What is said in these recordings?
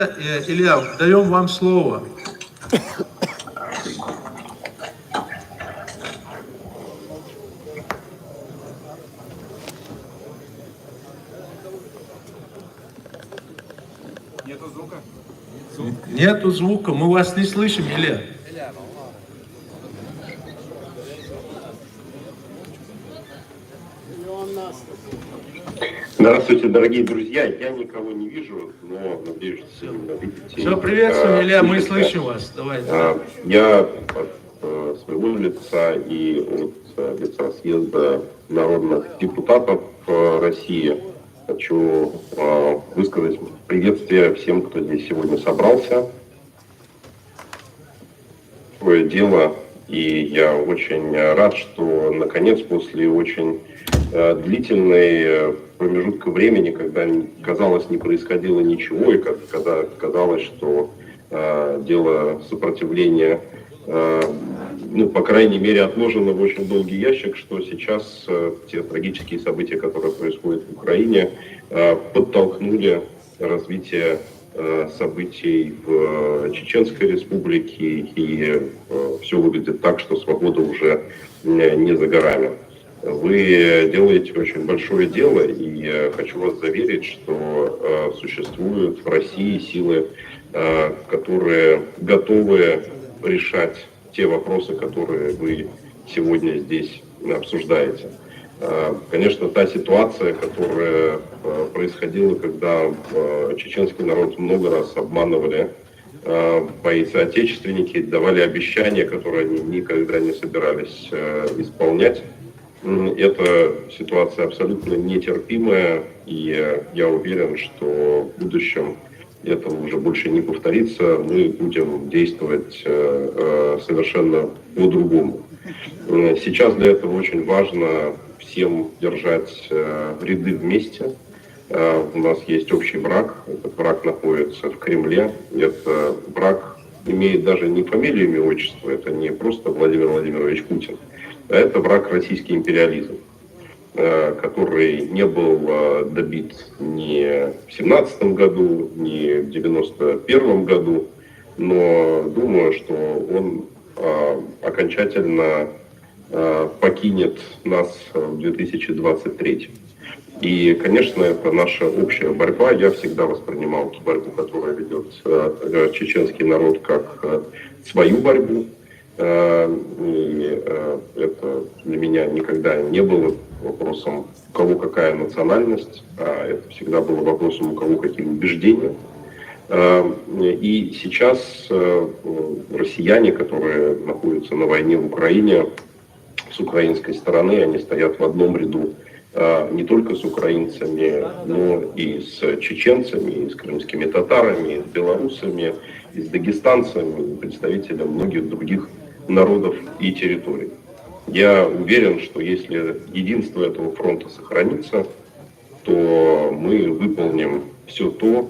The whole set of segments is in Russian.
Илья, даем вам слово. Нету звука? Нету звука, мы вас не слышим, Илья. Здравствуйте, дорогие друзья. Я никого не вижу, но надеюсь, что вы меня видите. Все, приветствуем, Илья, мы слышим вас. Давайте. Я от своего лица и от лица съезда народных депутатов России хочу высказать приветствие всем, кто здесь сегодня собрался. Такое дело, и я очень рад, что наконец после очень длительной промежутка времени, когда, казалось, не происходило ничего, и когда казалось, что дело сопротивления, по крайней мере, отложено в очень долгий ящик, что сейчас те трагические события, которые происходят в Украине, подтолкнули развитие событий в Чеченской Республике, и все выглядит так, что свобода уже не за горами. Вы делаете очень большое дело, и хочу вас заверить, что существуют в России силы, которые готовы решать те вопросы, которые вы сегодня здесь обсуждаете. Конечно, та ситуация, которая происходила, когда чеченский народ много раз обманывали мои соотечественники, давали обещания, которые они никогда не собирались исполнять. Эта ситуация абсолютно нетерпимая, и я уверен, что в будущем этого уже больше не повторится. Мы будем действовать совершенно по-другому. Сейчас для этого очень важно всем держать ряды вместе. У нас есть общий враг. Этот враг находится в Кремле. Этот враг имеет даже не фамилию, имя, отчество. Это не просто Владимир Владимирович Путин. А это враг российский империализм, который не был добит ни в 17 году, ни в 91 году. Но думаю, что он окончательно покинет нас в 2023. И, конечно, это наша общая борьба. Я всегда воспринимал ту борьбу, которую ведет чеченский народ, как свою борьбу. И это для меня никогда не было вопросом, у кого какая национальность, а это всегда было вопросом, у кого какие убеждения. И сейчас россияне, которые находятся на войне в Украине, с украинской стороны, они стоят в одном ряду не только с украинцами, но и с чеченцами, и с крымскими татарами, и с белорусами, и с дагестанцами, и представителями многих других народов и территорий. Я уверен, что если единство этого фронта сохранится, то мы выполним все то,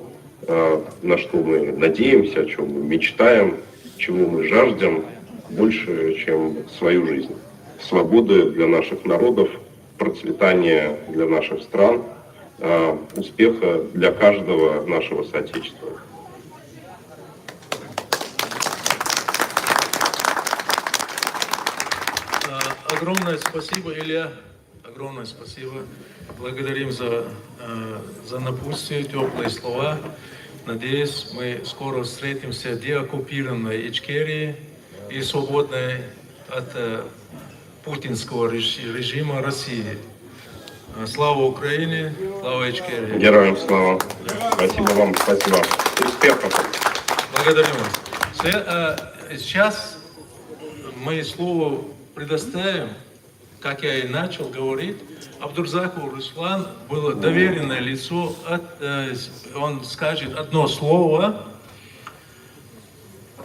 на что мы надеемся, о чем мы мечтаем, чего мы жаждем больше, чем свою жизнь. Свободы для наших народов, процветания для наших стран, успеха для каждого нашего соотечественника. Огромное спасибо, Илья. Огромное спасибо. Благодарим за напутствие, теплые слова. Надеюсь, мы скоро встретимся в деоккупированной Ичкерии и свободной от путинского режима России. Слава Украине, слава Ичкерии. Героям слава. Спасибо вам, спасибо. Успехов. Благодарю вас. Сейчас мы слово предоставим, как я и начал говорить, Абдурзакову Руслан было доверенное лицо, он скажет одно слово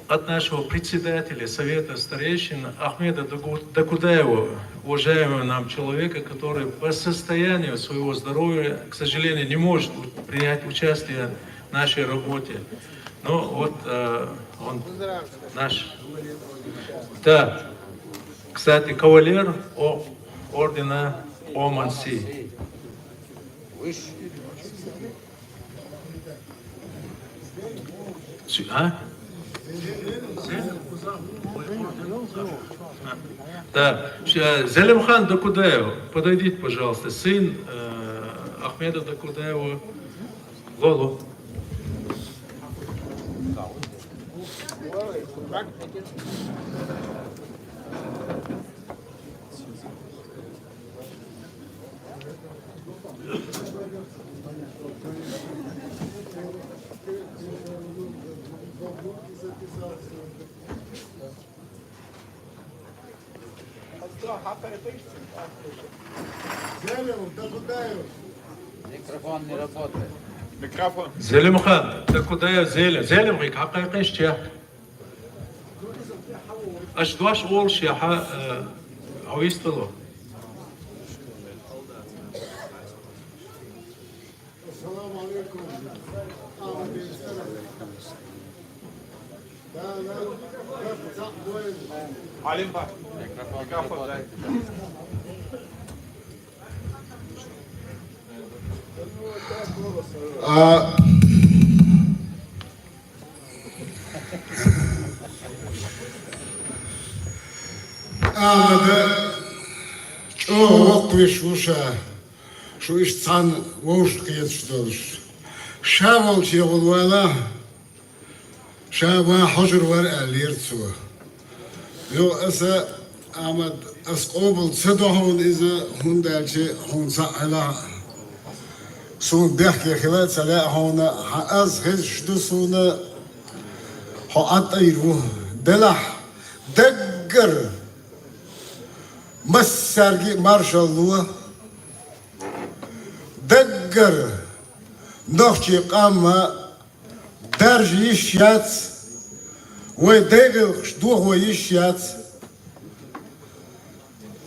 от нашего председателя Совета старейшин Ахмеда Дакудаева, уважаемого нам человека, который по состоянию своего здоровья, к сожалению, не может принять участие в нашей работе. Но вот он наш... Да, кстати, кавалер ордена Оман-Си. А? Да. Зелимхан Докудаев, подойдите, пожалуйста, сын Ахмеда Докудаева, Лолу. Микрофон не работает. Микрофон. Зелимхан Докудаев, Зелим, рик حقيقي اشتيا. أشدواش أول شيء عويستلو. السلام عليكم. Алим бар. Микрофон не Микрофон, работает. هذا شو وقت وشوشة شو إيش صان وش قيد شدوش شاول شيء والولا شاوا حجر ورقة ليرتسوا يو أسا أحمد أسقوبل صدهون إذا هون دالشي هون سألا سون بيحكي خلال سلاء هون حأز خز شدوسونا حقات أيرو دلح دقر مسرقي مارشالله دقر نخشي قام درج يشيات ويدقر شدوه ويشيات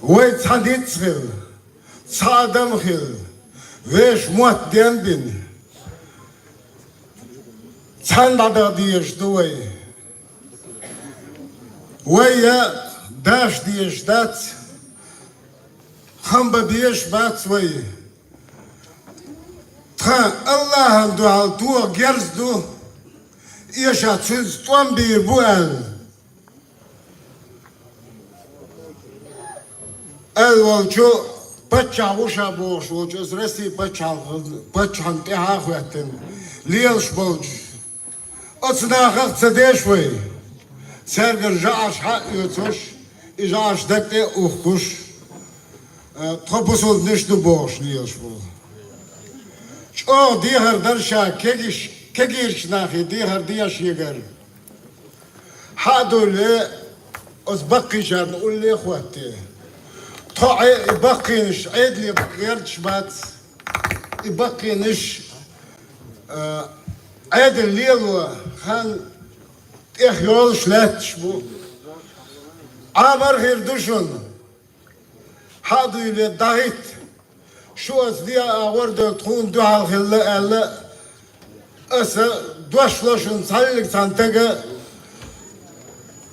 ويتحديد خل صادم خل ويش موت دين تحن ديش دوي ويا داش ديش دات هم بديش بات وي تخا الله دو عالتو جرز دو إيشا تشز توان بير بوال الوالشو بچا وشا بوش وجو زرسي بچا انتها خواتن ليلش بوج أصنا خلق سديش وي سرقر جاش حق يوتوش إجاش دكتي أخكوش تخبصوا نشتو بوش ليش بو شو ديهر درشا كيش ناخي ديهر دياش يقر حادو لي أزبقي جان نقول لي إخواتي طوعي يبقي نش عيد لي غير شبات يبقي نش عيد الليل خان إخيول شلاتش بو عامر غير دوشن حاضر إلى دايت شو أصديا أورد تكون دعاء خلا ألا أس دوش لشون سالك سانتجا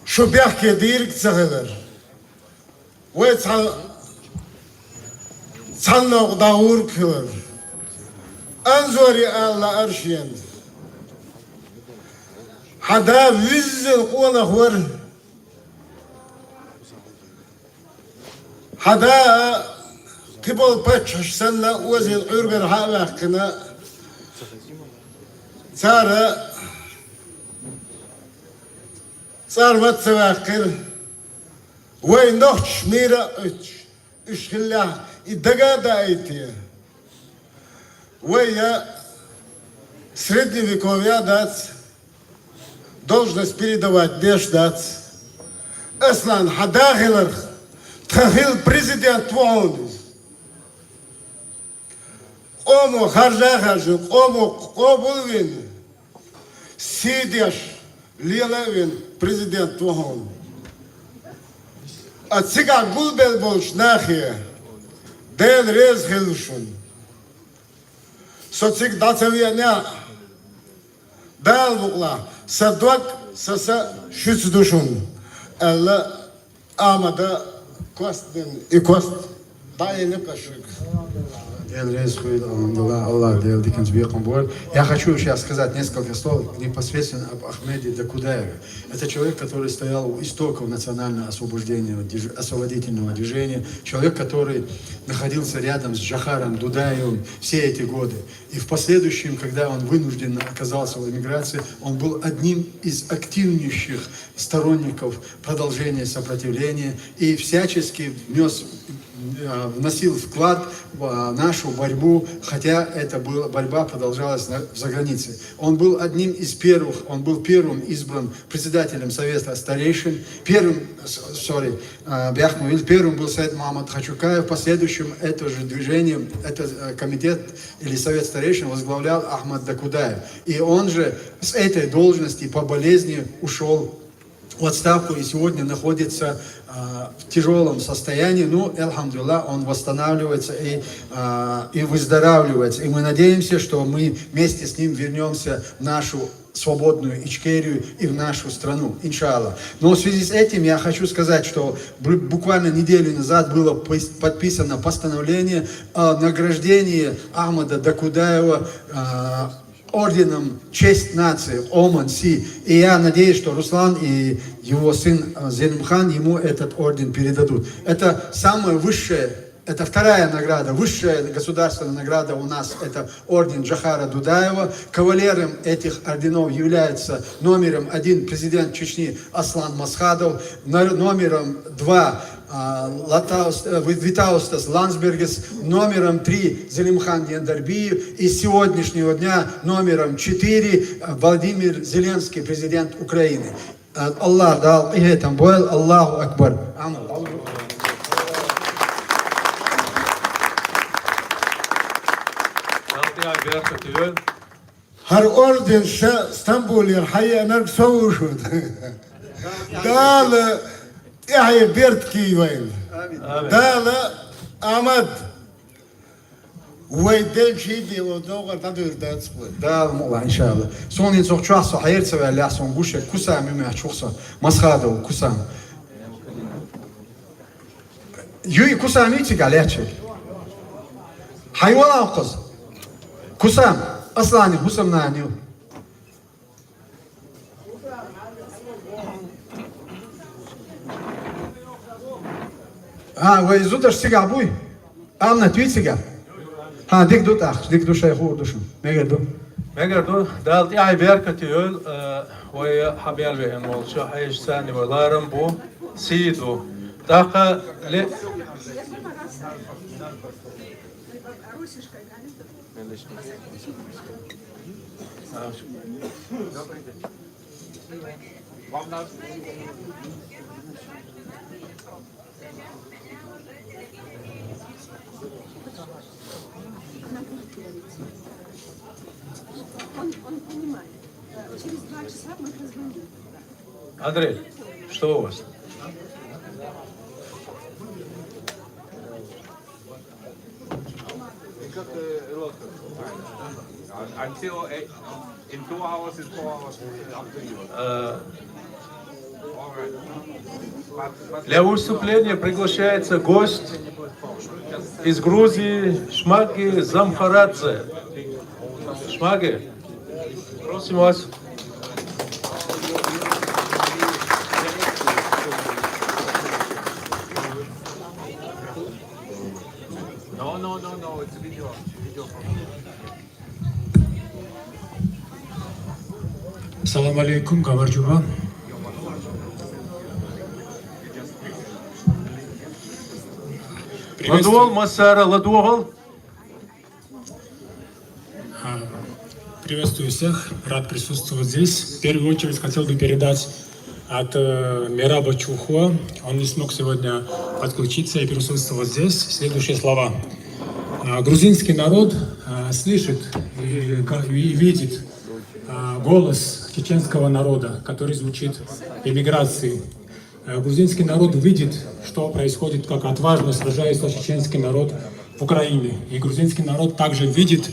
شو بيحكي ديرك سهلر ويتسال سالنا داور كلر أنزوري ألا أرشين حدا ويزل قونا خور حدا قبل باتش سنة وزن عرقر حالكنا صار ما تسواقر وين نخش ميرا اش خلاه الدقا دايتي ويا средневековья дать должность передавать дешь дать اصلا حداخلر تخيل بريزيدنت وعون قوموا خرجوا قوموا قبولين سيديش ليلوين بريزيدنت وعون أتسيقع قلبل بولش ناخية دين ريز خلشون سوتسيق داتوية نا دال بقلا سدوك سسا شوت دوشون ألا آمدا كوست دين إكوست داين بشرك Я хочу сейчас сказать несколько слов непосредственно об Ахмеде Дакудаеве. Это человек, который стоял у истоков национального освободительного движения, человек, который находился рядом с Джохаром Дудаевым все эти годы. И в последующем, когда он вынужденно оказался в эмиграции, он был одним из активнейших сторонников продолжения сопротивления и всячески вносил вклад в нашу борьбу, хотя эта борьба продолжалась за границей. Он был одним из первых, он был первым избран председателем Совета старейшин, первым был Саид Мухаммад Хачукаев, в последующем это же движение, этот комитет или Совет старейшин возглавлял Ахмад Дакудаев. И он же с этой должности по болезни ушел в отставку и сегодня находится в тяжелом состоянии, но, алхамдулилlah, он восстанавливается и выздоравливается. И мы надеемся, что мы вместе с ним вернемся в нашу свободную Ичкерию и в нашу страну, иншаллах. Но в связи с этим я хочу сказать, что буквально неделю назад было подписано постановление о награждении Ахмада Дакудаева орденом «Честь нации» Оман-Си. И я надеюсь, что Руслан и его сын Зелимхан ему этот орден передадут. Это самая высшая, это вторая награда, высшая государственная награда у нас, это орден Джохара Дудаева. Кавалером этих орденов является номером 1 президент Чечни Аслан Масхадов, номером 2 Витаустас Ландсбергес, номером 3 Зелимхан Яндарбиев и с сегодняшнего дня номером 4 Владимир Зеленский, президент Украины. Аллах дал и этом бойл, Аллаху Акбар. Har orden Stambul Hayya Nark Sawushud. Dal Yahya Bertki Wail. Dal Ahmad Waydel Chidi Wodoga Tadur Datspur. Да, молла, иншалла. Сон инсох чуахса хайрца ва лясон гуше кусам имя чухса масхадов кусам. Юй кусам ити галячек. Хайвала қыз. Кусам аслани хусам наню. Вы изуташ сега буй. Амна твит сега. Дик дут ах, дик душа яху душам. Мегарду. Megardu dalt ay berkatiyol ve habel ve enolcha hayş sani valarım bu sidu. Taka le Он понимает. Через 2 часа мы позвоним. Андрей, что у вас? Until in 2 hours is 4 hours up to you. All right. But Для выступления приглашается гость из Грузии Шмаги Замхарадзе. Шмаги, просим вас. No, it's a video. Assalamu alaikum, Gamarjuba. Ладуал, Масара, Ладуал. Приветствую всех, рад присутствовать здесь. В первую очередь хотел бы передать от Мираба Чухуа. Он не смог сегодня подключиться и присутствовать здесь. Следующие слова. Грузинский народ слышит и видит голос чеченского народа, который звучит в эмиграции. Грузинский народ видит, что происходит, как отважно сражается чеченский народ в Украине. И грузинский народ также видит,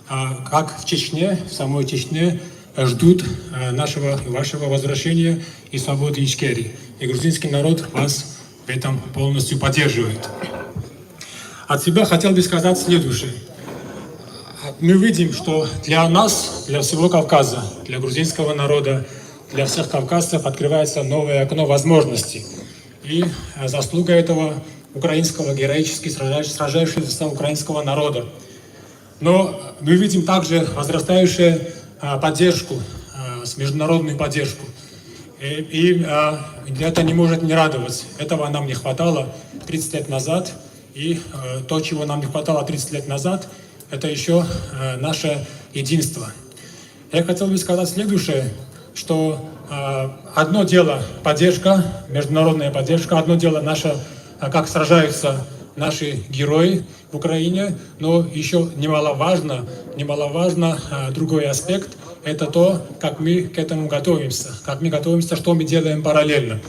как в Чечне, в самой Чечне, ждут нашего и вашего возвращения и свободы Ичкерии. И грузинский народ вас в этом полностью поддерживает. От себя хотел бы сказать следующее. Мы видим, что для нас, для всего Кавказа, для грузинского народа, для всех кавказцев открывается новое окно возможностей. И заслуга этого украинского, героически сражающегося украинского народа. Но мы видим также возрастающую поддержку, международную поддержку. И это не может не радовать. Этого нам не хватало 30 лет назад. И то, чего нам не хватало 30 лет назад, это еще наше единство. Я хотел бы сказать следующее, что одно дело поддержка, международная поддержка, одно дело наше, как сражаются наши герои в Украине, но еще немаловажно другой аспект, это то, как мы к этому готовимся, что мы делаем параллельно.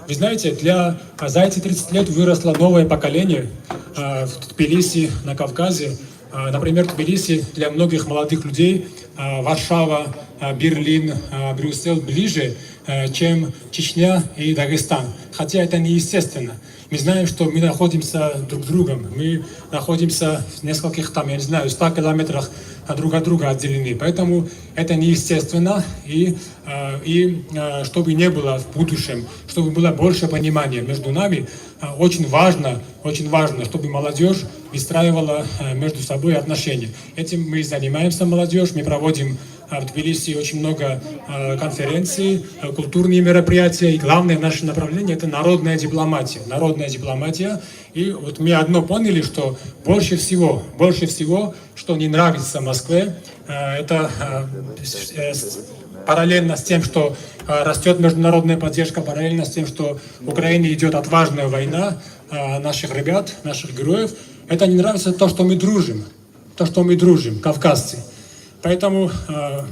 Вы знаете, за эти 30 лет выросло новое поколение в Тбилиси, на Кавказе. Например, Тбилиси для многих молодых людей, Варшава, Берлин, Брюссель ближе, чем Чечня и Дагестан. Хотя это неестественно. Мы знаем, что мы находимся друг с другом. Мы находимся в нескольких, 100 километрах друг от друга отделены. Поэтому это неестественно. И чтобы не было в будущем, чтобы было больше понимания между нами, очень важно, чтобы молодежь выстраивала между собой отношения. Этим мы занимаемся, молодежь. Мы проводим в Тбилиси очень много конференций, культурные мероприятия. И главное наше направление – это народная дипломатия. И вот мы одно поняли, что больше всего, что не нравится Москве, это параллельно с тем, что растет международная поддержка, параллельно с тем, что в Украине идет отважная война наших ребят, наших героев, это не нравится то, что мы дружим, кавказцы. Поэтому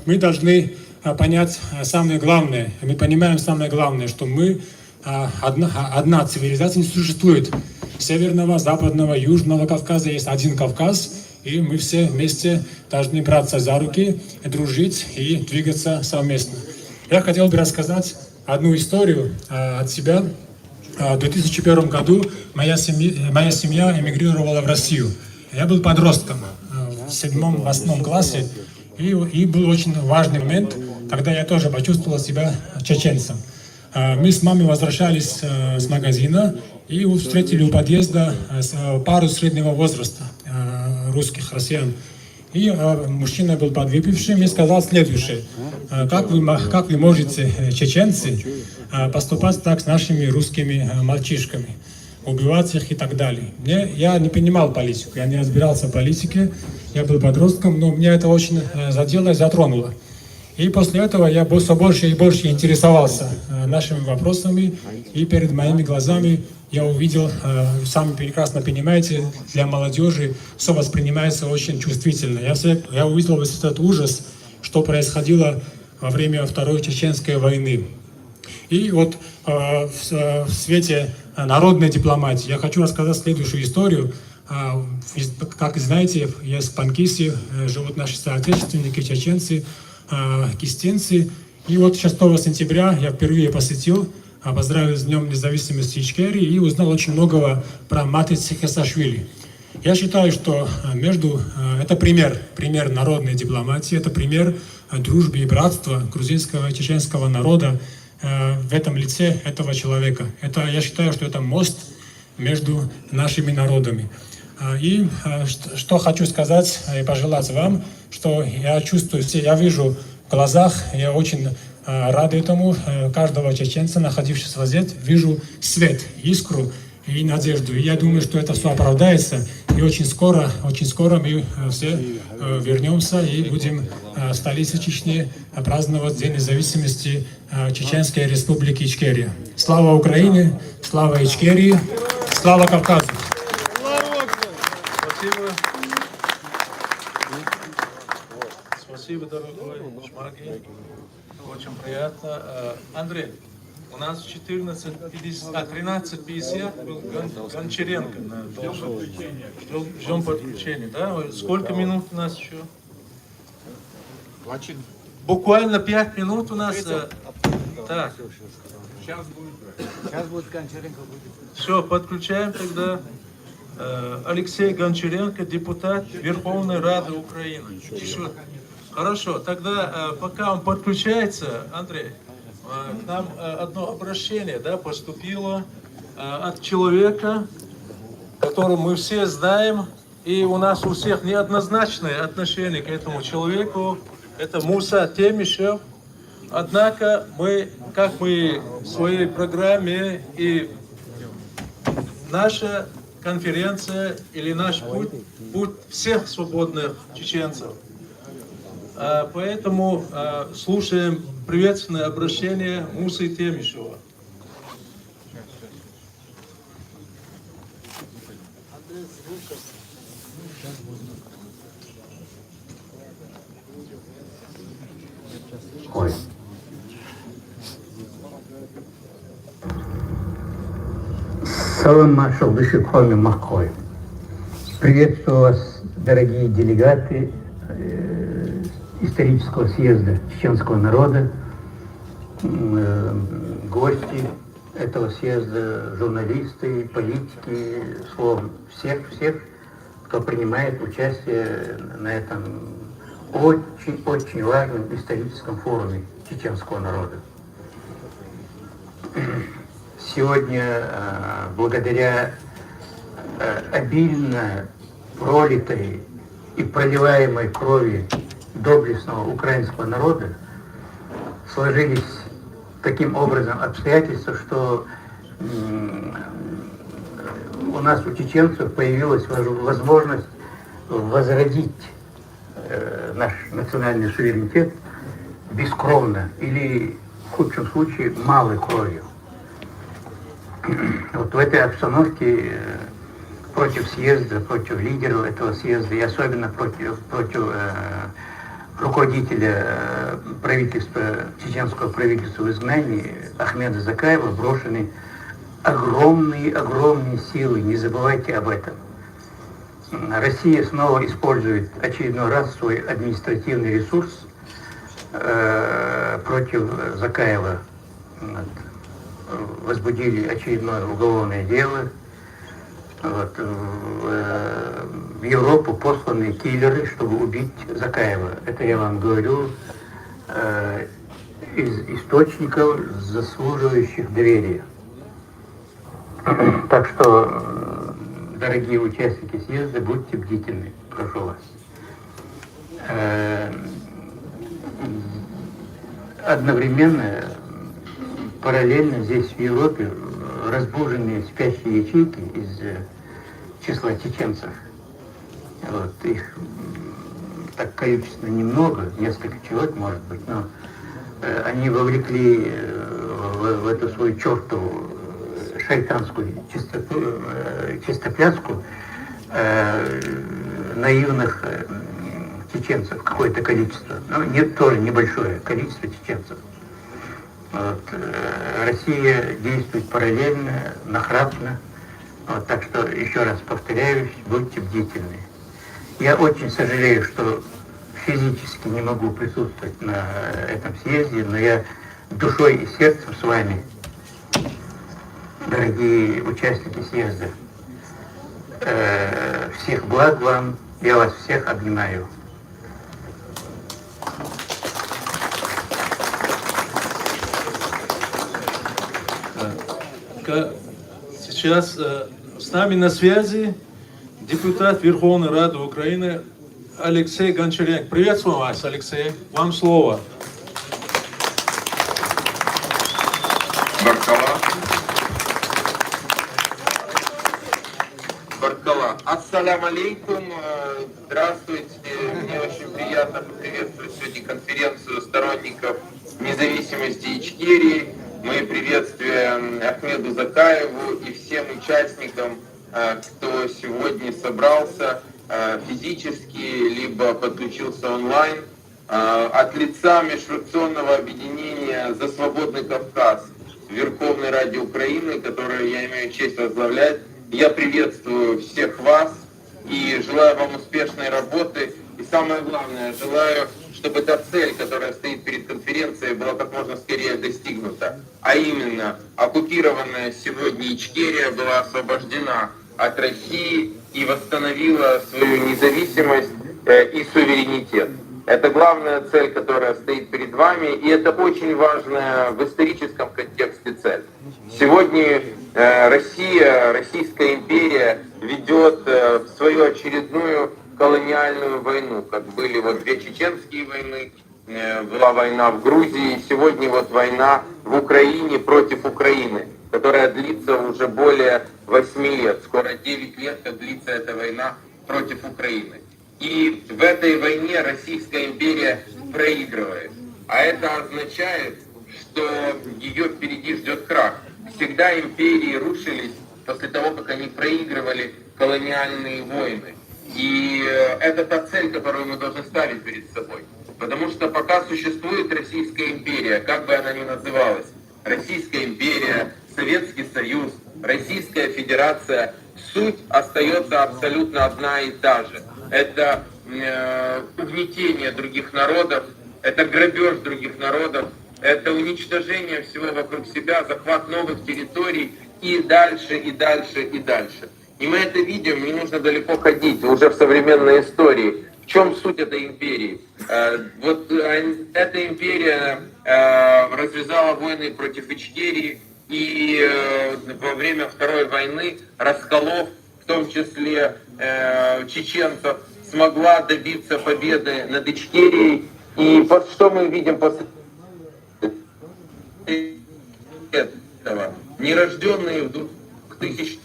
мы должны понять самое главное, мы понимаем самое главное, что мы одна цивилизация не существует. Северного, западного, южного Кавказа есть один Кавказ, и мы все вместе должны браться за руки, дружить и двигаться совместно. Я хотел бы рассказать одну историю от себя. В 2001 году моя семья эмигрировала в Россию. Я был подростком в 7-8 классе, и был очень важный момент, когда я тоже почувствовал себя чеченцем. Мы с мамой возвращались с магазина и встретили у подъезда пару среднего возраста русских, россиян. И мужчина был подвыпившим и сказал следующее: как вы можете, чеченцы, поступать так с нашими русскими мальчишками, убивать их и так далее. Я не понимал политику, я не разбирался в политике, я был подростком, но меня это очень задело и затронуло. И после этого я все больше и больше интересовался нашими вопросами, и перед моими глазами я увидел, сами прекрасно понимаете, для молодежи все воспринимается очень чувствительно. Я увидел весь этот ужас, что происходило во время Второй Чеченской войны. И вот в свете народной дипломатии я хочу рассказать следующую историю. Как знаете, в Панкисе живут наши соотечественники, чеченцы, кистинцы. И вот 6 сентября я впервые посетил, поздравил с Днем независимости Ичкерии и узнал очень многого про Матриц Хесашвили. Я считаю, что это пример народной дипломатии, это пример дружбы и братства грузинского и чеченского народа в этом лице этого человека. Я считаю, что это мост между нашими народами. И что хочу сказать и пожелать вам, что я чувствую, я вижу в глазах, я очень рад этому, каждого чеченца, находившегося здесь, вижу свет, искру и надежду. И я думаю, что это все оправдается, и очень скоро мы все вернемся и будем в столице Чечни праздновать День независимости Чеченской Республики Ичкерия. Слава Украине, слава Ичкерии, слава Кавказу! Спасибо, дорогой Шмаги. Очень приятно. Андрей, у нас 13:50 был Гончаренко. Ждем подключения, да? Сколько минут у нас еще? Буквально 5 минут у нас. Так. Сейчас будет Гончаренко. Все, подключаем тогда. Алексей Гончаренко, депутат Верховной Рады Украины. Еще. Хорошо, тогда пока он подключается, Андрей, к нам одно обращение, да, поступило от человека, которого мы все знаем, и у нас у всех неоднозначное отношение к этому человеку. Это Муса Темишев. Однако мы, как мы в своей программе и наша конференция или наш путь всех свободных чеченцев. Поэтому слушаем приветственное обращение Мусы Темишева. Ой. Салам Шалдышикоми Махой. Приветствую вас, дорогие делегаты исторического съезда чеченского народа, гости этого съезда, журналисты, политики, словом, всех, кто принимает участие на этом очень важном историческом форуме чеченского народа. Сегодня, благодаря обильно пролитой и проливаемой крови доблестного украинского народа, сложились таким образом обстоятельства, что у нас, у чеченцев, появилась возможность возродить наш национальный суверенитет бескровно или, в худшем случае, малой кровью. Вот в этой обстановке против съезда, против лидеров этого съезда и особенно против руководителя правительства, чеченского правительства в изгнании Ахмеда Закаева брошены огромные силы. Не забывайте об этом. Россия снова использует очередной раз свой административный ресурс против Закаева. Возбудили очередное уголовное дело. Вот. В Европу посланы киллеры, чтобы убить Закаева. Это я вам говорю из источников, заслуживающих доверия. Так что, дорогие участники съезда, будьте бдительны, прошу вас. Одновременно, параллельно здесь в Европе разбуженные спящие ячейки из числа чеченцев. Вот, их так количественно немного, несколько человек, может быть, но они вовлекли в эту свою чертову шайтанскую чистопляску наивных чеченцев, какое-то количество, но нет, тоже небольшое количество чеченцев. Вот, Россия действует параллельно, нахрапно. Вот, так что, еще раз повторяюсь, будьте бдительны. Я очень сожалею, что физически не могу присутствовать на этом съезде, но я душой и сердцем с вами, дорогие участники съезда. Всех благ вам, я вас всех обнимаю. Сейчас с нами на связи депутат Верховной Рады Украины Алексей Гончаренко. Приветствую вас, Алексей. Вам слово. Баркала. Ассаляму алейкум. Здравствуйте. Мне очень приятно поприветствовать сегодня конференцию сторонников независимости Ичкерии. Мы приветствуем Ахмеду Закаеву и всем участникам, кто сегодня собрался физически, либо подключился онлайн. От лица межфракционного объединения «За свободный Кавказ» Верховной Ради Украины, которую я имею честь возглавлять, я приветствую всех вас и желаю вам успешной работы. И самое главное, желаю, чтобы та цель, которая стоит перед конференцией, была как можно скорее достигнута. А именно, оккупированная сегодня Ичкерия была освобождена от России и восстановила свою независимость и суверенитет. Это главная цель, которая стоит перед вами, и это очень важная в историческом контексте цель. Сегодня Российская империя ведет свою очередную колониальную войну, как были вот 2 чеченские войны, была война в Грузии, сегодня вот война в Украине против Украины, которая длится уже более 8 лет, скоро 9 лет, как длится эта война против Украины. И в этой войне Российская империя проигрывает. А это означает, что ее впереди ждет крах. Всегда империи рушились после того, как они проигрывали колониальные войны. И это та цель, которую мы должны ставить перед собой. Потому что пока существует Российская империя, как бы она ни называлась, Российская империя, Советский Союз, Российская Федерация, суть остается абсолютно одна и та же. Это угнетение других народов, это грабеж других народов, это уничтожение всего вокруг себя, захват новых территорий и дальше, и дальше, и дальше. И мы это видим, не нужно далеко ходить, уже в современной истории. В чем суть этой империи? Вот эта империя развязала войны против Ичкерии, и во время Второй войны, расколов, в том числе чеченцев, смогла добиться победы над Ичкерией. И что мы видим после этого? Нерожденные в 2000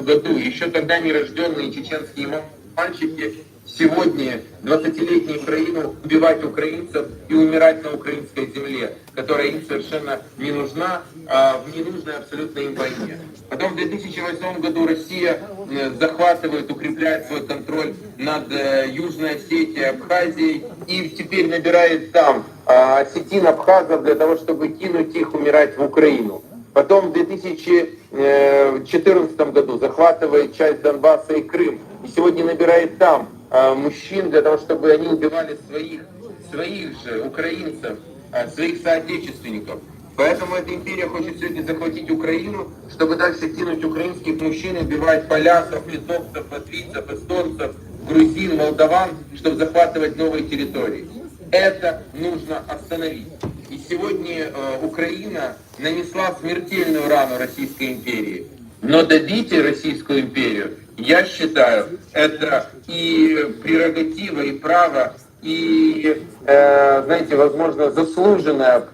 году, еще тогда нерожденные чеченские мальчики, сегодня 20-летние Украину, убивать украинцев и умирать на украинской земле, которая им совершенно не нужна, в ненужной абсолютно им войне. Потом в 2008 году Россия захватывает, укрепляет свой контроль над Южной Осетией, Абхазией и теперь набирает там осетин, абхазов для того, чтобы кинуть их умирать в Украину. Потом в 2014 году захватывает часть Донбасса и Крым. И сегодня набирает там мужчин для того, чтобы они убивали своих же украинцев, своих соотечественников. Поэтому эта империя хочет сегодня захватить Украину, чтобы дальше кинуть украинских мужчин, убивать полясов, литовцев, латвийцев, эстонцев, грузин, молдаван, чтобы захватывать новые территории. Это нужно остановить. И сегодня Украина нанесла смертельную рану Российской империи. Но добить Российскую империю, я считаю, это и прерогатива, и право, и, знаете, возможно, заслуженное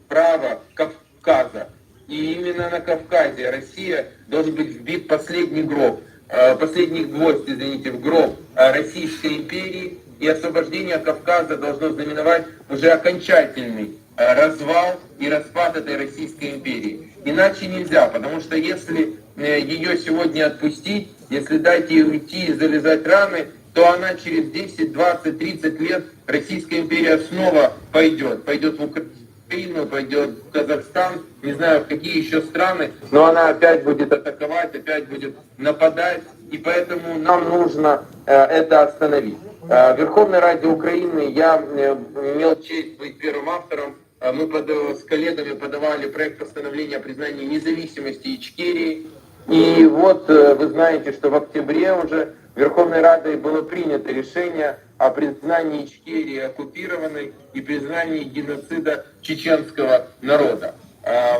право Кавказа. И именно на Кавказе Россия должен быть вбит последний гвоздь, в гроб Российской империи, и освобождение Кавказа должно знаменовать уже окончательный развал и распад этой Российской империи. Иначе нельзя, потому что если ее сегодня отпустить, если дать ей уйти и залезать раны, то она через 10, 20, 30 лет, Российская империя снова пойдет в Украину, пойдет в Казахстан, не знаю в какие еще страны, но она опять будет атаковать, опять будет нападать, и поэтому нам нужно это остановить. В Верховной Раде Украины я имел честь быть первым автором. Мы с коллегами подавали проект постановления о признании независимости Ичкерии. И вот вы знаете, что в октябре уже Верховной Радой было принято решение о признании Ичкерии оккупированной и признании геноцида чеченского народа.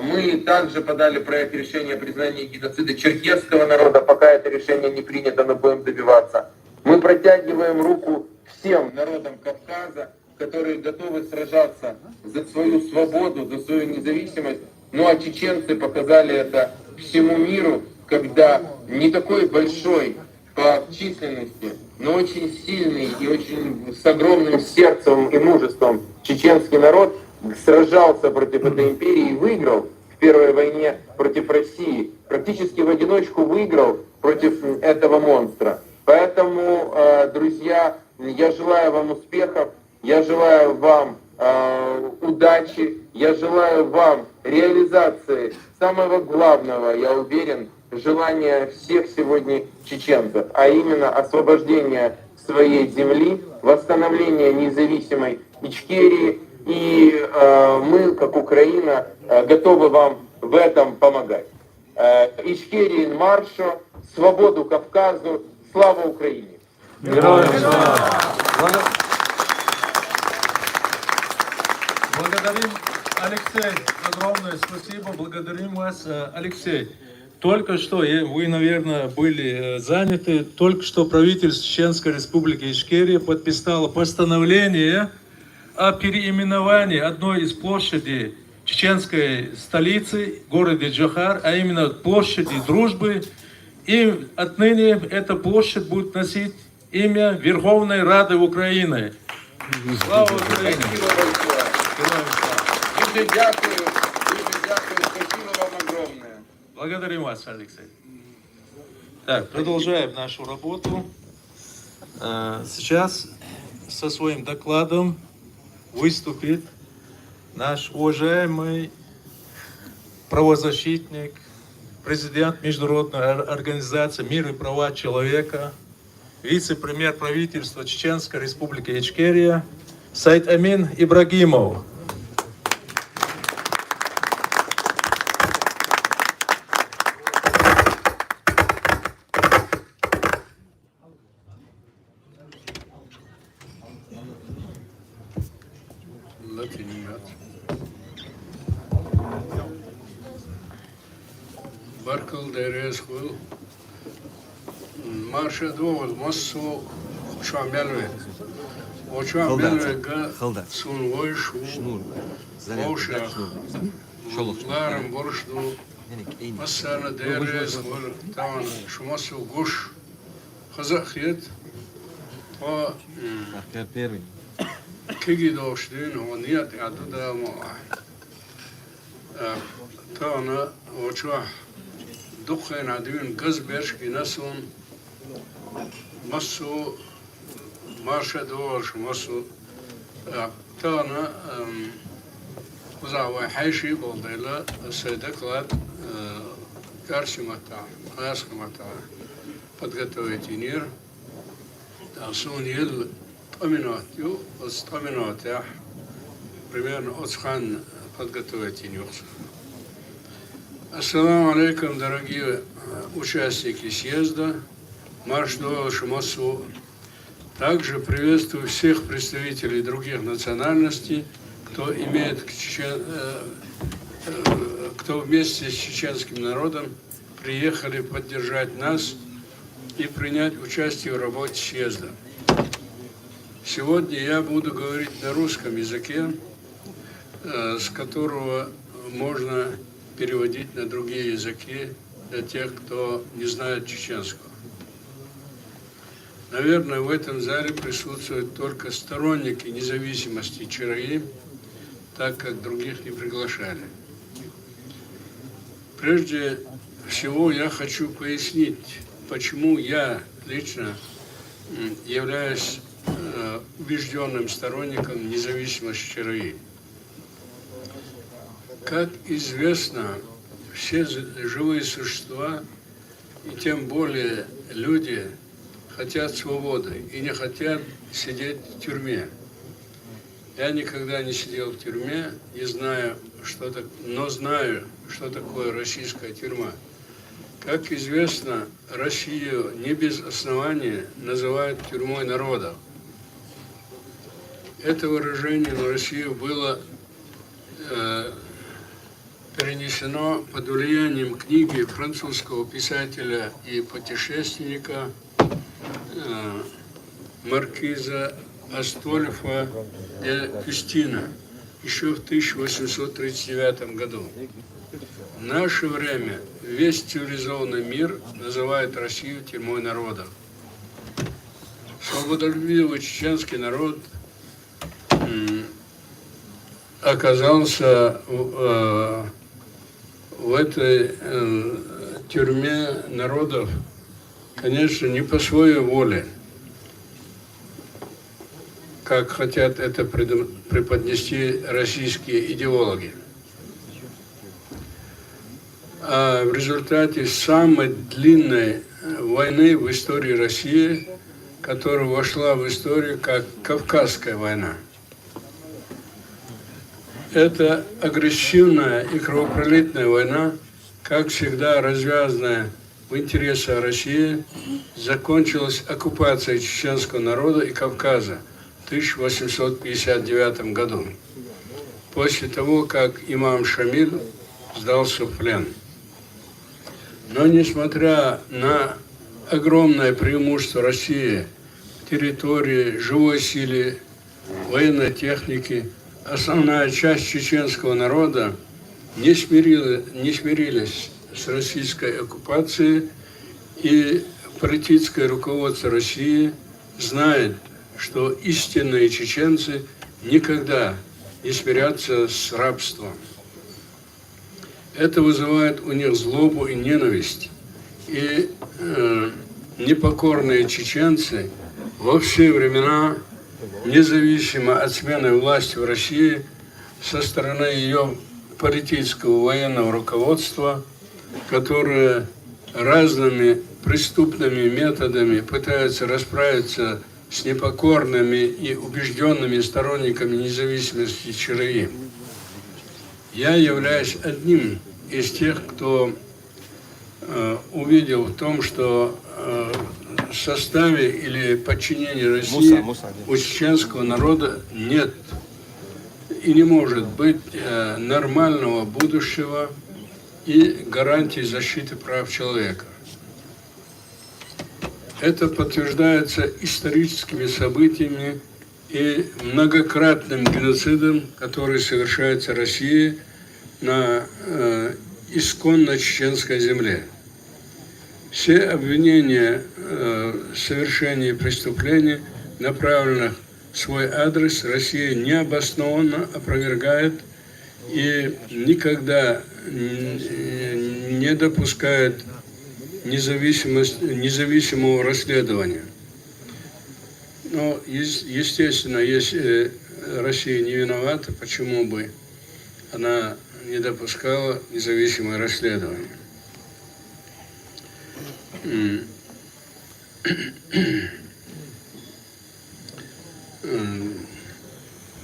Мы также подали проект решения о признании геноцида черкесского народа. Пока это решение не принято, мы будем добиваться. Мы протягиваем руку всем народам Кавказа, которые готовы сражаться за свою свободу, за свою независимость. Ну а чеченцы показали это всему миру, когда не такой большой по численности, но очень сильный и очень с огромным сердцем и мужеством чеченский народ сражался против этой империи и выиграл в Первой войне против России. Практически в одиночку выиграл против этого монстра. Поэтому, друзья, я желаю вам успехов, я желаю вам удачи, я желаю вам реализации самого главного, я уверен, желания всех сегодня чеченцев, а именно освобождения своей земли, восстановления независимой Ичкерии. И мы, как Украина, готовы вам в этом помогать. Ичкерии маршо, свободу Кавказу. Слава Украине! Благодарим, Алексей, огромное спасибо, благодарим вас, Алексей. Только что, вы, наверное, были заняты, только что правительство Чеченской Республики Ичкерия подписало постановление о переименовании одной из площадей чеченской столицы, города Джохар, а именно площади Дружбы. И отныне эта площадь будет носить имя Верховной Рады Украины. Слава Украине! Спасибо большое. Дуже дякую, спасибо вам огромное. Благодарим вас, Алексей. Так, продолжаем нашу работу. Сейчас со своим докладом выступит наш уважаемый правозащитник, президент Международной организации «Мир и права человека», вице-премьер правительства Чеченской Республики Ичкерия Сайд-Амин Ибрагимов. Barkal deres khul marsha dovol masso shambelve ochambelve ga sun voishu osha laram borshdu masana deres khul tavan shumasso gush khazakhiet wa kigi doshdin oniyat aduda mo tana ocha دخن عدوين قز بيرشكي نسون مصو مارشا دورش مصو تانا وزعوا حيشي بولديلا سيدكلات كارسي متاع قاسخ متاع подготовительнер сон ел томинатью остаминатях примерно отхан подготовительнер. Ассаламу алейкум, дорогие участники съезда, марш до Шамасу. Также приветствую всех представителей других национальностей, кто вместе с чеченским народом приехали поддержать нас и принять участие в работе съезда. Сегодня я буду говорить на русском языке, с которого можно переводить на другие языки для тех, кто не знает чеченского. Наверное, в этом зале присутствуют только сторонники независимости ЧРИ, так как других не приглашали. Прежде всего я хочу пояснить, почему я лично являюсь убежденным сторонником независимости ЧРИ. Как известно, все живые существа, и тем более люди, хотят свободы и не хотят сидеть в тюрьме. Я никогда не сидел в тюрьме, но знаю, что такое российская тюрьма. Как известно, Россию не без основания называют тюрьмой народов. Это выражение на Россию было перенесено под влиянием книги французского писателя и путешественника маркиза Астольфа де Кюстина еще в 1839 году. В наше время весь цивилизованный мир называет Россию тюрьмой народов. Свободолюбивый чеченский народ оказался в этой тюрьме народов, конечно, не по своей воле, как хотят это преподнести российские идеологи, а в результате самой длинной войны в истории России, которая вошла в историю как Кавказская война. Это агрессивная и кровопролитная война, как всегда развязанная в интересах России закончилась оккупация чеченского народа и Кавказа в 1859 году, после того, как имам Шамиль сдался в плен. Но несмотря на огромное преимущество России в территории, живой силе, военной техники, основная часть чеченского народа не смирились с российской оккупацией, и политическое руководство России знает, что истинные чеченцы никогда не смирятся с рабством. Это вызывает у них злобу и ненависть. И непокорные чеченцы во все времена, независимо от смены власти в России, со стороны ее политического военного руководства, которое разными преступными методами пытаются расправиться с непокорными и убежденными сторонниками независимости ЧРИ. Я являюсь одним из тех, кто увидел в том, что в составе или подчинении России у чеченского народа нет и не может быть нормального будущего и гарантии защиты прав человека. Это подтверждается историческими событиями и многократным геноцидом, который совершается Россией на исконно чеченской земле. Все обвинения в совершении преступлений, направленных в свой адрес, Россия необоснованно опровергает и никогда не допускает независимого расследования. Но, естественно, если Россия не виновата, почему бы она не допускала независимое расследование?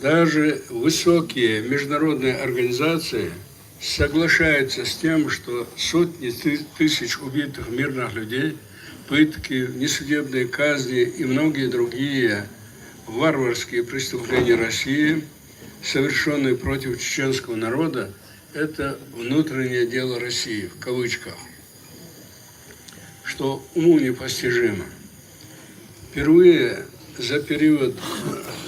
Даже высокие международные организации соглашаются с тем, что сотни тысяч убитых мирных людей, пытки, несудебные казни и многие другие варварские преступления России, совершенные против чеченского народа, это внутреннее дело России, в кавычках, что уму непостижимо. Впервые за период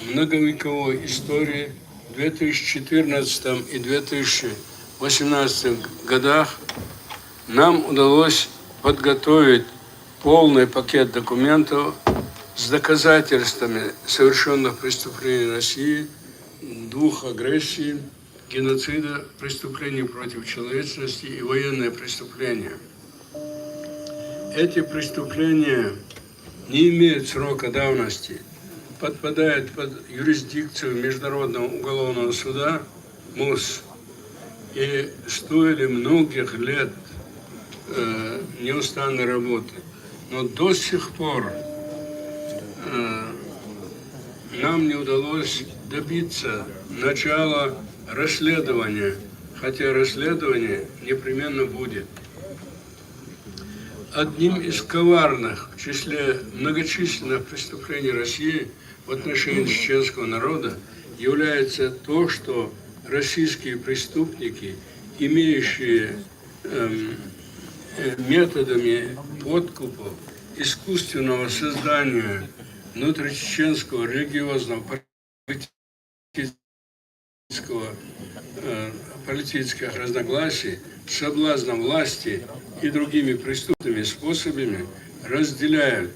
многовековой истории в 2014 и 2018 годах нам удалось подготовить полный пакет документов с доказательствами совершенных преступлений России, двух агрессий, геноцида, преступлений против человечности и военные преступления. Эти преступления не имеют срока давности, подпадают под юрисдикцию Международного уголовного суда МУС и стоили многих лет неустанной работы. Но до сих пор нам не удалось добиться начала расследования, хотя расследование непременно будет. Одним из коварных в числе многочисленных преступлений России в отношении чеченского народа является то, что российские преступники, имеющие методами подкупа, искусственного создания внутричеченского религиозного политических разногласий, соблазном власти и другими преступными способами разделяют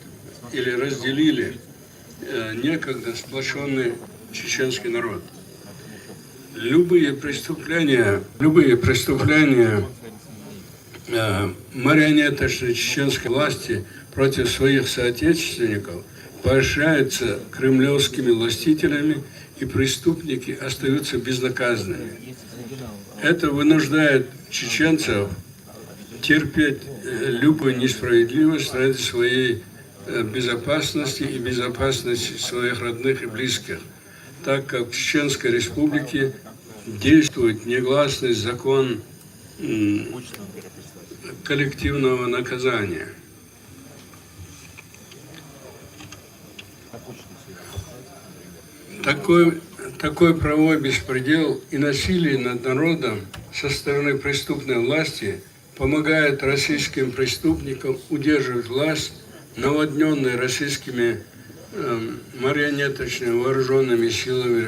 или разделили некогда сплоченный чеченский народ. Любые преступления марионеточной чеченской власти против своих соотечественников поощряются кремлевскими властителями, и преступники остаются безнаказанными. Это вынуждает чеченцев терпеть любую несправедливость ради своей безопасности и безопасности своих родных и близких, так как в Чеченской Республике действует негласный закон коллективного наказания. Такой правовой беспредел и насилие над народом со стороны преступной власти помогает российским преступникам удерживать власть, наводненной российскими марионеточными вооруженными силами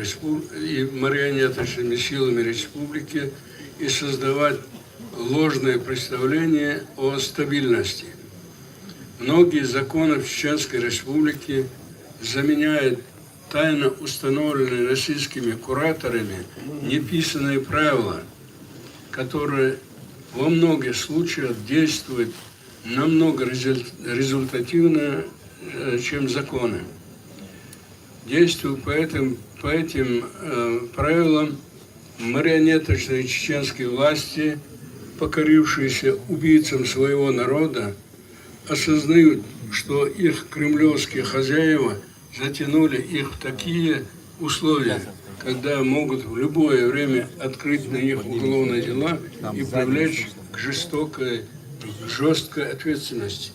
республики и создавать ложные представления о стабильности. Многие законы в Чеченской Республике заменяют тайно установленные российскими кураторами неписанные правила, которые во многих случаях действуют намного результативнее, чем законы. Действуя по этим правилам, марионеточные чеченские власти, покорившиеся убийцам своего народа, осознают, что их кремлевские хозяева затянули их в такие условия, когда могут в любое время открыть на них уголовные дела и привлечь к жесткой ответственности.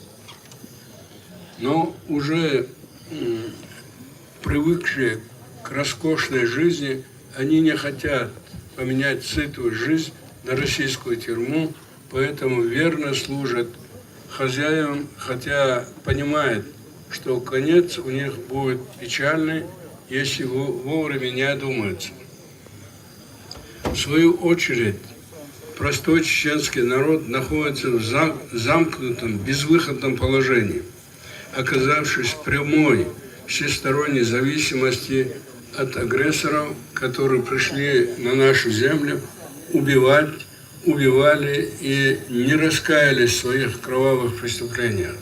Но уже привыкшие к роскошной жизни, они не хотят поменять сытую жизнь на российскую тюрьму, поэтому верно служат хозяевам, хотя понимают, что конец у них будет печальный, если вовремя не одумаются. В свою очередь, простой чеченский народ находится в замкнутом, безвыходном положении, оказавшись в прямой всесторонней зависимости от агрессоров, которые пришли на нашу землю убивали и не раскаялись в своих кровавых преступлениях.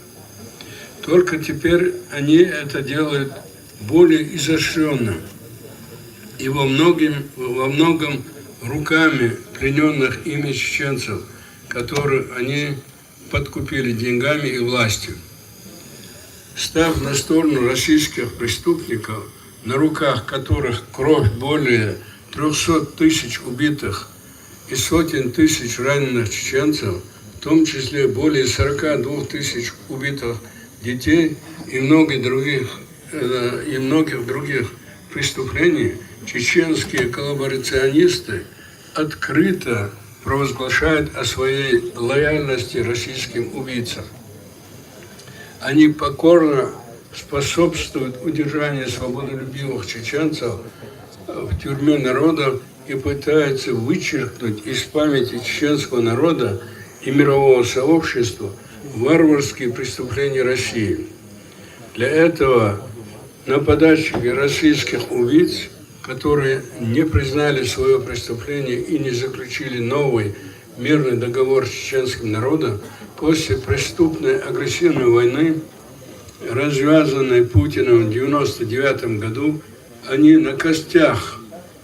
Только теперь они это делают более изощренно и во многом руками плененных ими чеченцев, которых они подкупили деньгами и властью. Став на сторону российских преступников, на руках которых кровь более 300 тысяч убитых и сотен тысяч раненых чеченцев, в том числе более 42 тысяч убитых детей и многих других преступлений, чеченские коллаборационисты открыто провозглашают о своей лояльности российским убийцам. Они покорно способствуют удержанию свободолюбивых чеченцев в тюрьме народов и пытаются вычеркнуть из памяти чеченского народа и мирового сообщества варварские преступления России. Для этого нападальщики российских убийц, которые не признали свое преступление и не заключили новый мирный договор с чеченским народом, после преступной агрессивной войны, развязанной Путиным в 1999 году, они на костях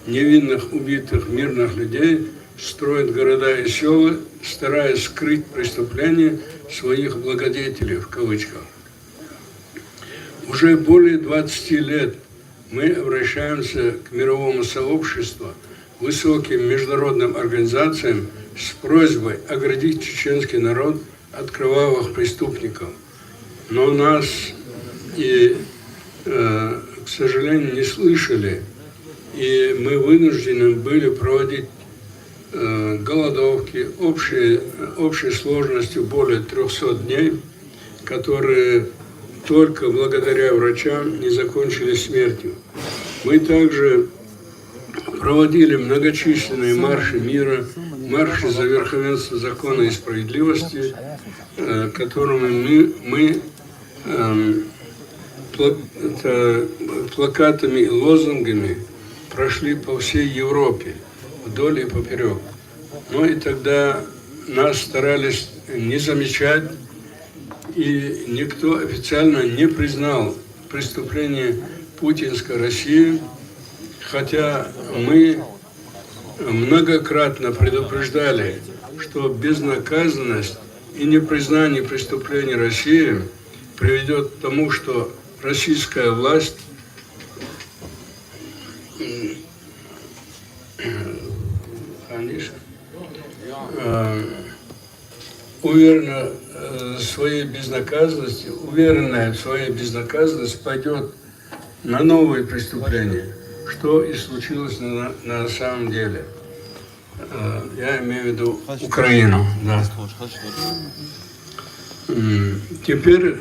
невинных убитых мирных людей строят города и села, стараясь скрыть преступления своих благодетелей, в кавычках. Уже более 20 лет мы обращаемся к мировому сообществу, высоким международным организациям с просьбой оградить чеченский народ от кровавых преступников. Но нас, к сожалению, не слышали, и мы вынуждены были проводить голодовки общей сложностью более 300 дней, которые только благодаря врачам не закончились смертью. Мы также проводили многочисленные марши мира, марши за верховенство закона и справедливости, которыми мы плакатами и лозунгами прошли по всей Европе, вдоль и поперек. Но и тогда нас старались не замечать, и никто официально не признал преступление путинской России, хотя мы многократно предупреждали, что безнаказанность и непризнание преступлений России приведет к тому, что российская власть уверенная в своей безнаказанности, пойдет на новые преступления, что и случилось на самом деле. Я имею в виду Украину. Да. Теперь,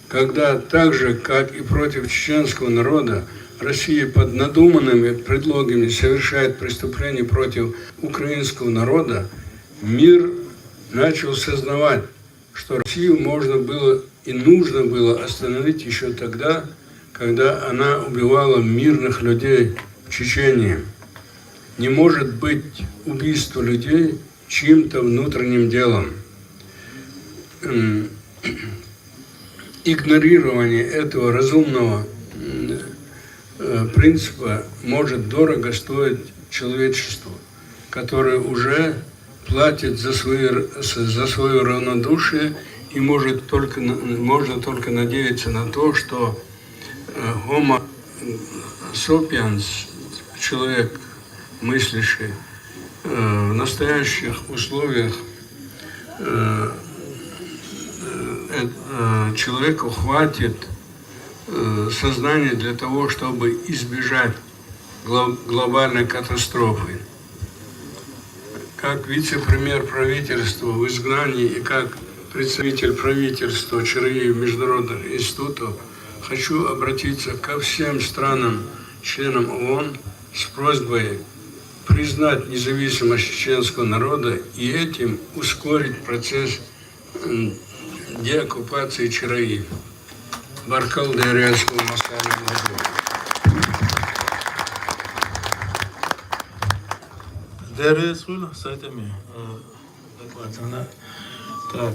когда так же, как и против чеченского народа, Россия под надуманными предлогами совершает преступления против украинского народа, мир начал сознавать, что Россию можно было и нужно было остановить еще тогда, когда она убивала мирных людей в Чечении. Не может быть убийство людей чьим-то внутренним делом. Игнорирование этого разумного принципа может дорого стоить человечеству, которое уже платит за свое равнодушие, и можно только надеяться на то, что Homo sapiens, человек мыслящий, в настоящих условиях человеку хватит сознания для того, чтобы избежать глобальной катастрофы. Как вице-премьер правительства в изгнании и как представитель правительства ЧРИ Международных институтов хочу обратиться ко всем странам, членам ООН, с просьбой признать независимость чеченского народа и этим ускорить процесс деоккупации ЧРИ. Баркал Дайрянского Москва. ДРС с этими докладами. Так.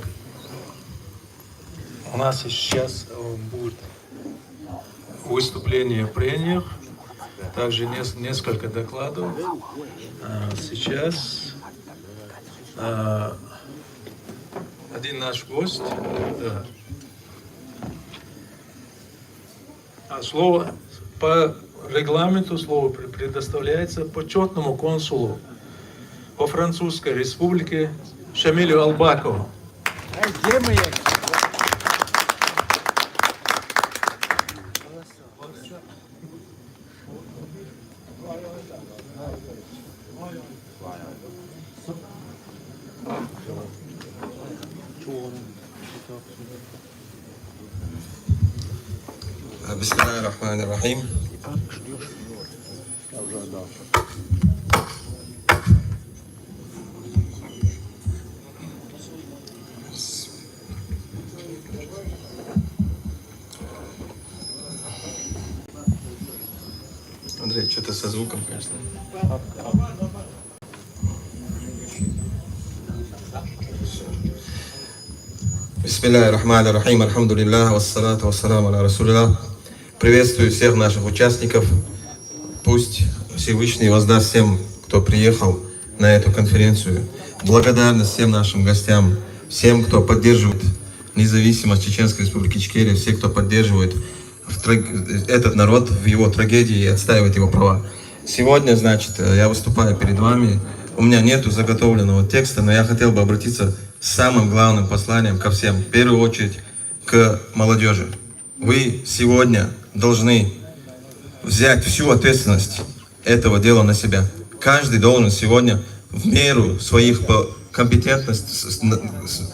У нас сейчас будет выступление в прениях, также несколько докладов. Сейчас один наш гость. Да. Слово по регламенту предоставляется почетному консулу по Французской Республике Шамилю Албакову. Бисмиллахир-рахманир-рахим. Андрей, что-то со звуком, конечно. Бисмиллахир-рахманир-рахим. Альхамдулиллах. Вассалату вассаламу аля расулилlah. Приветствую всех наших участников. Пусть Всевышний воздаст всем, кто приехал на эту конференцию. Благодарность всем нашим гостям, всем, кто поддерживает независимость Чеченской Республики Ичкерия, все, кто поддерживает этот народ в его трагедии и отстаивает его права. Сегодня, значит, я выступаю перед вами. У меня нету заготовленного текста, но я хотел бы обратиться с самым главным посланием ко всем. В первую очередь к молодежи. Вы сегодня должны взять всю ответственность этого дела на себя. Каждый должен сегодня в меру своих компетентностей,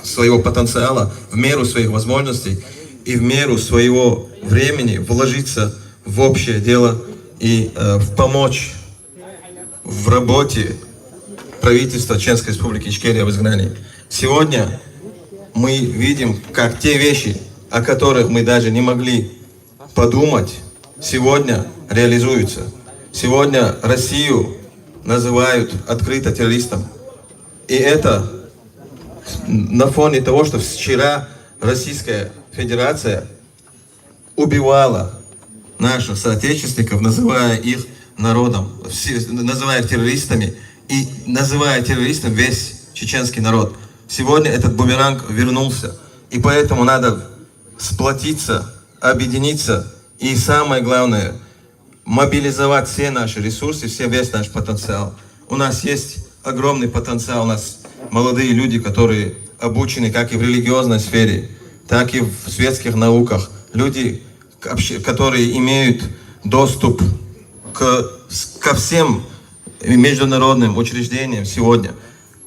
своего потенциала, в меру своих возможностей и в меру своего времени вложиться в общее дело и помочь в работе правительства Чеченской Республики Ичкерия в изгнании. Сегодня мы видим, как те вещи, о которых мы даже не могли подумать, сегодня реализуются. Сегодня Россию называют открыто террористом. И это на фоне того, что вчера Российская Федерация убивала наших соотечественников, называя их народом, называя их террористами и называя террористом весь чеченский народ. Сегодня этот бумеранг вернулся. И поэтому надо сплотиться, объединиться и, самое главное, мобилизовать все наши ресурсы, весь наш потенциал. У нас есть огромный потенциал, у нас молодые люди, которые обучены как и в религиозной сфере, так и в светских науках. Люди, которые имеют доступ ко всем международным учреждениям сегодня.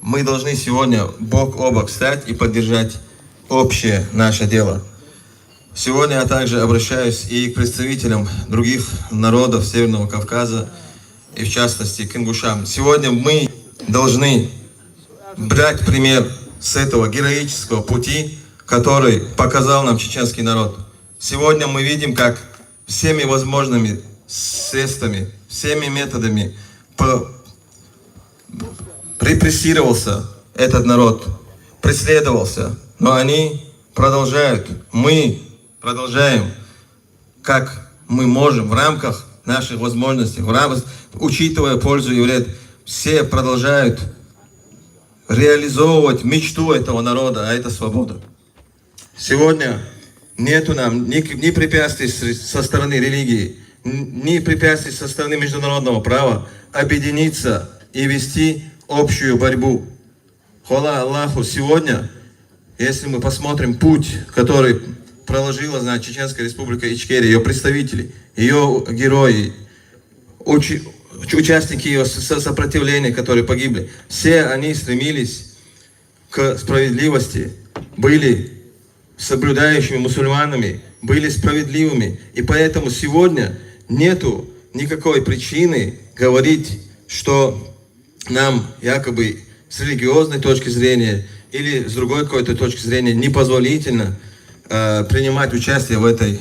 Мы должны сегодня бок о бок стать и поддержать общее наше дело. Сегодня я также обращаюсь и к представителям других народов Северного Кавказа, и в частности к ингушам. Сегодня мы должны брать пример с этого героического пути, который показал нам чеченский народ. Сегодня мы видим, как всеми возможными средствами, всеми методами репрессировался этот народ, преследовался, но они продолжают, мы продолжаем, как мы можем, в рамках наших возможностей, учитывая пользу и вред, все продолжают реализовывать мечту этого народа, а это свобода. Сегодня нету нам ни препятствий со стороны религии, ни препятствий со стороны международного права объединиться и вести общую борьбу. Хвала Аллаху, сегодня, если мы посмотрим путь, который проложила, Чеченская Республика Ичкерия, ее представители, ее герои, участники ее сопротивления, которые погибли, все они стремились к справедливости, были соблюдающими мусульманами, были справедливыми. И поэтому сегодня нету никакой причины говорить, что нам якобы с религиозной точки зрения или с другой какой-то точки зрения непозволительно принимать участие в этой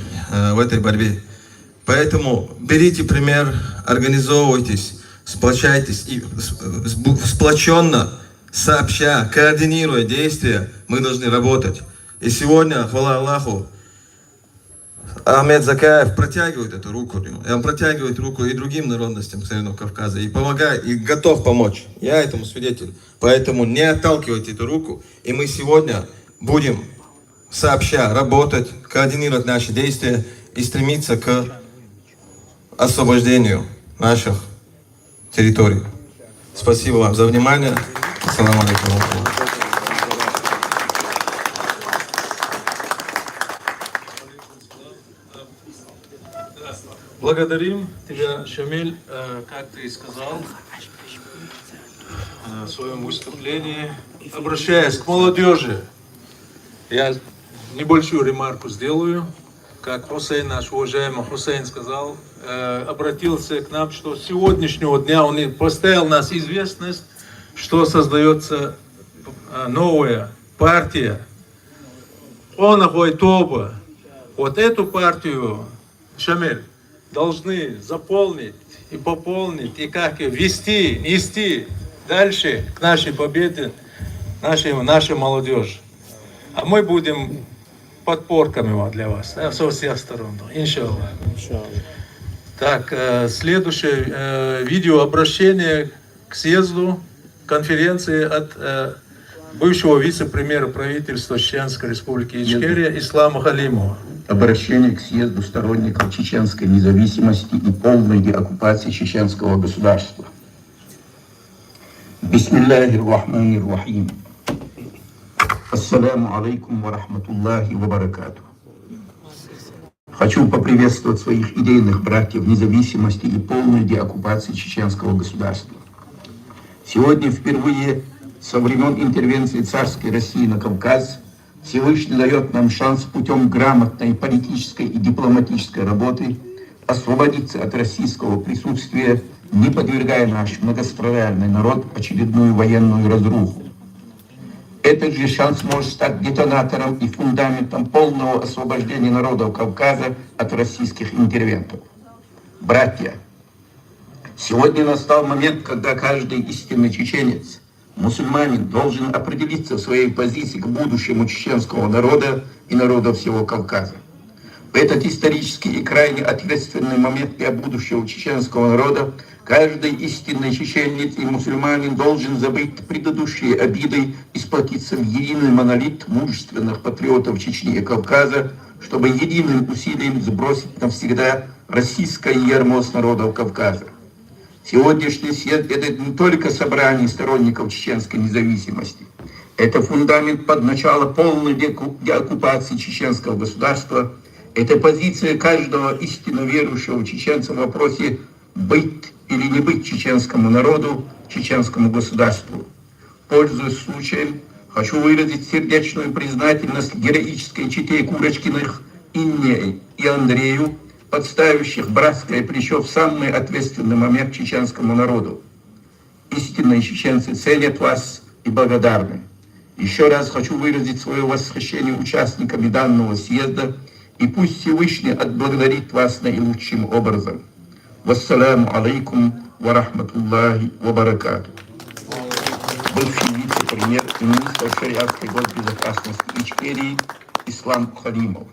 борьбе. Поэтому берите пример, организовывайтесь, сплочайтесь и сплоченно, сообща, координируя действия, мы должны работать. И сегодня, хвала Аллаху, Ахмед Закаев протягивает эту руку. И он протягивает руку и другим народностям Северного Кавказа. И помогает, и готов помочь. Я этому свидетель. Поэтому не отталкивайте эту руку. И мы сегодня будем сообща работать, координировать наши действия и стремиться к освобождению наших территорий. Спасибо вам за внимание. Ассаламу алейкум. Благодарим тебя, Шамиль, как ты и сказал в своем выступлении. Обращаясь к молодежи, я небольшую ремарку сделаю. Как Хусейн, наш уважаемый Хусейн сказал, обратился к нам, что с сегодняшнего дня он поставил нас известность, что создается новая партия Онахой Тоба. Вот эту партию, Шамиль, должны заполнить и пополнить, и как ее вести, нести дальше к нашей победе, нашей молодежи. А мы будем подпорками для вас, со всех сторон, иншаллах. Так, следующее видеообращение к съезду конференции от бывшего вице-премьера правительства Чеченской Республики Ичкерия Ислама Халимова. Обращение к съезду сторонников чеченской независимости и полной деоккупации чеченского государства. Бисмиллахир-рахманир-рахим. Ассаляму алейкум ва рахматуллахи ва баракату. Хочу поприветствовать своих идейных братьев независимости и полной деоккупации чеченского государства. Сегодня впервые со времен интервенции царской России на Кавказ Всевышний дает нам шанс путем грамотной политической и дипломатической работы освободиться от российского присутствия, не подвергая наш многострадальный народ очередную военную разруху. Этот же шанс может стать детонатором и фундаментом полного освобождения народов Кавказа от российских интервентов. Братья, сегодня настал момент, когда каждый истинный чеченец, мусульманин, должен определиться в своей позиции к будущему чеченского народа и народа всего Кавказа. В этот исторический и крайне ответственный момент для будущего чеченского народа каждый истинный чеченец и мусульманин должен забыть предыдущие обиды и сплотиться в единый монолит мужественных патриотов Чечни и Кавказа, чтобы единым усилием сбросить навсегда российское ярмо с народов Кавказа. Сегодняшний съезд — это не только собрание сторонников чеченской независимости. Это фундамент под начало полной деоккупации чеченского государства. Это позиция каждого истинно верующего чеченца в вопросе быть или не быть чеченскому народу, чеченскому государству. Пользуясь случаем, хочу выразить сердечную признательность героической чете Курочкиных Инне и Андрею, подставивших братское плечо в самый ответственный момент чеченскому народу. Истинные чеченцы ценят вас и благодарны. Еще раз хочу выразить свое восхищение участниками данного съезда, и пусть Всевышний отблагодарит вас наилучшим образом. Вассаламу алейкум ва рахматуллахи ва баракату. Бывший вице-премьер и министр шариатской госбезопасности Ичкерии Ислам Халимов.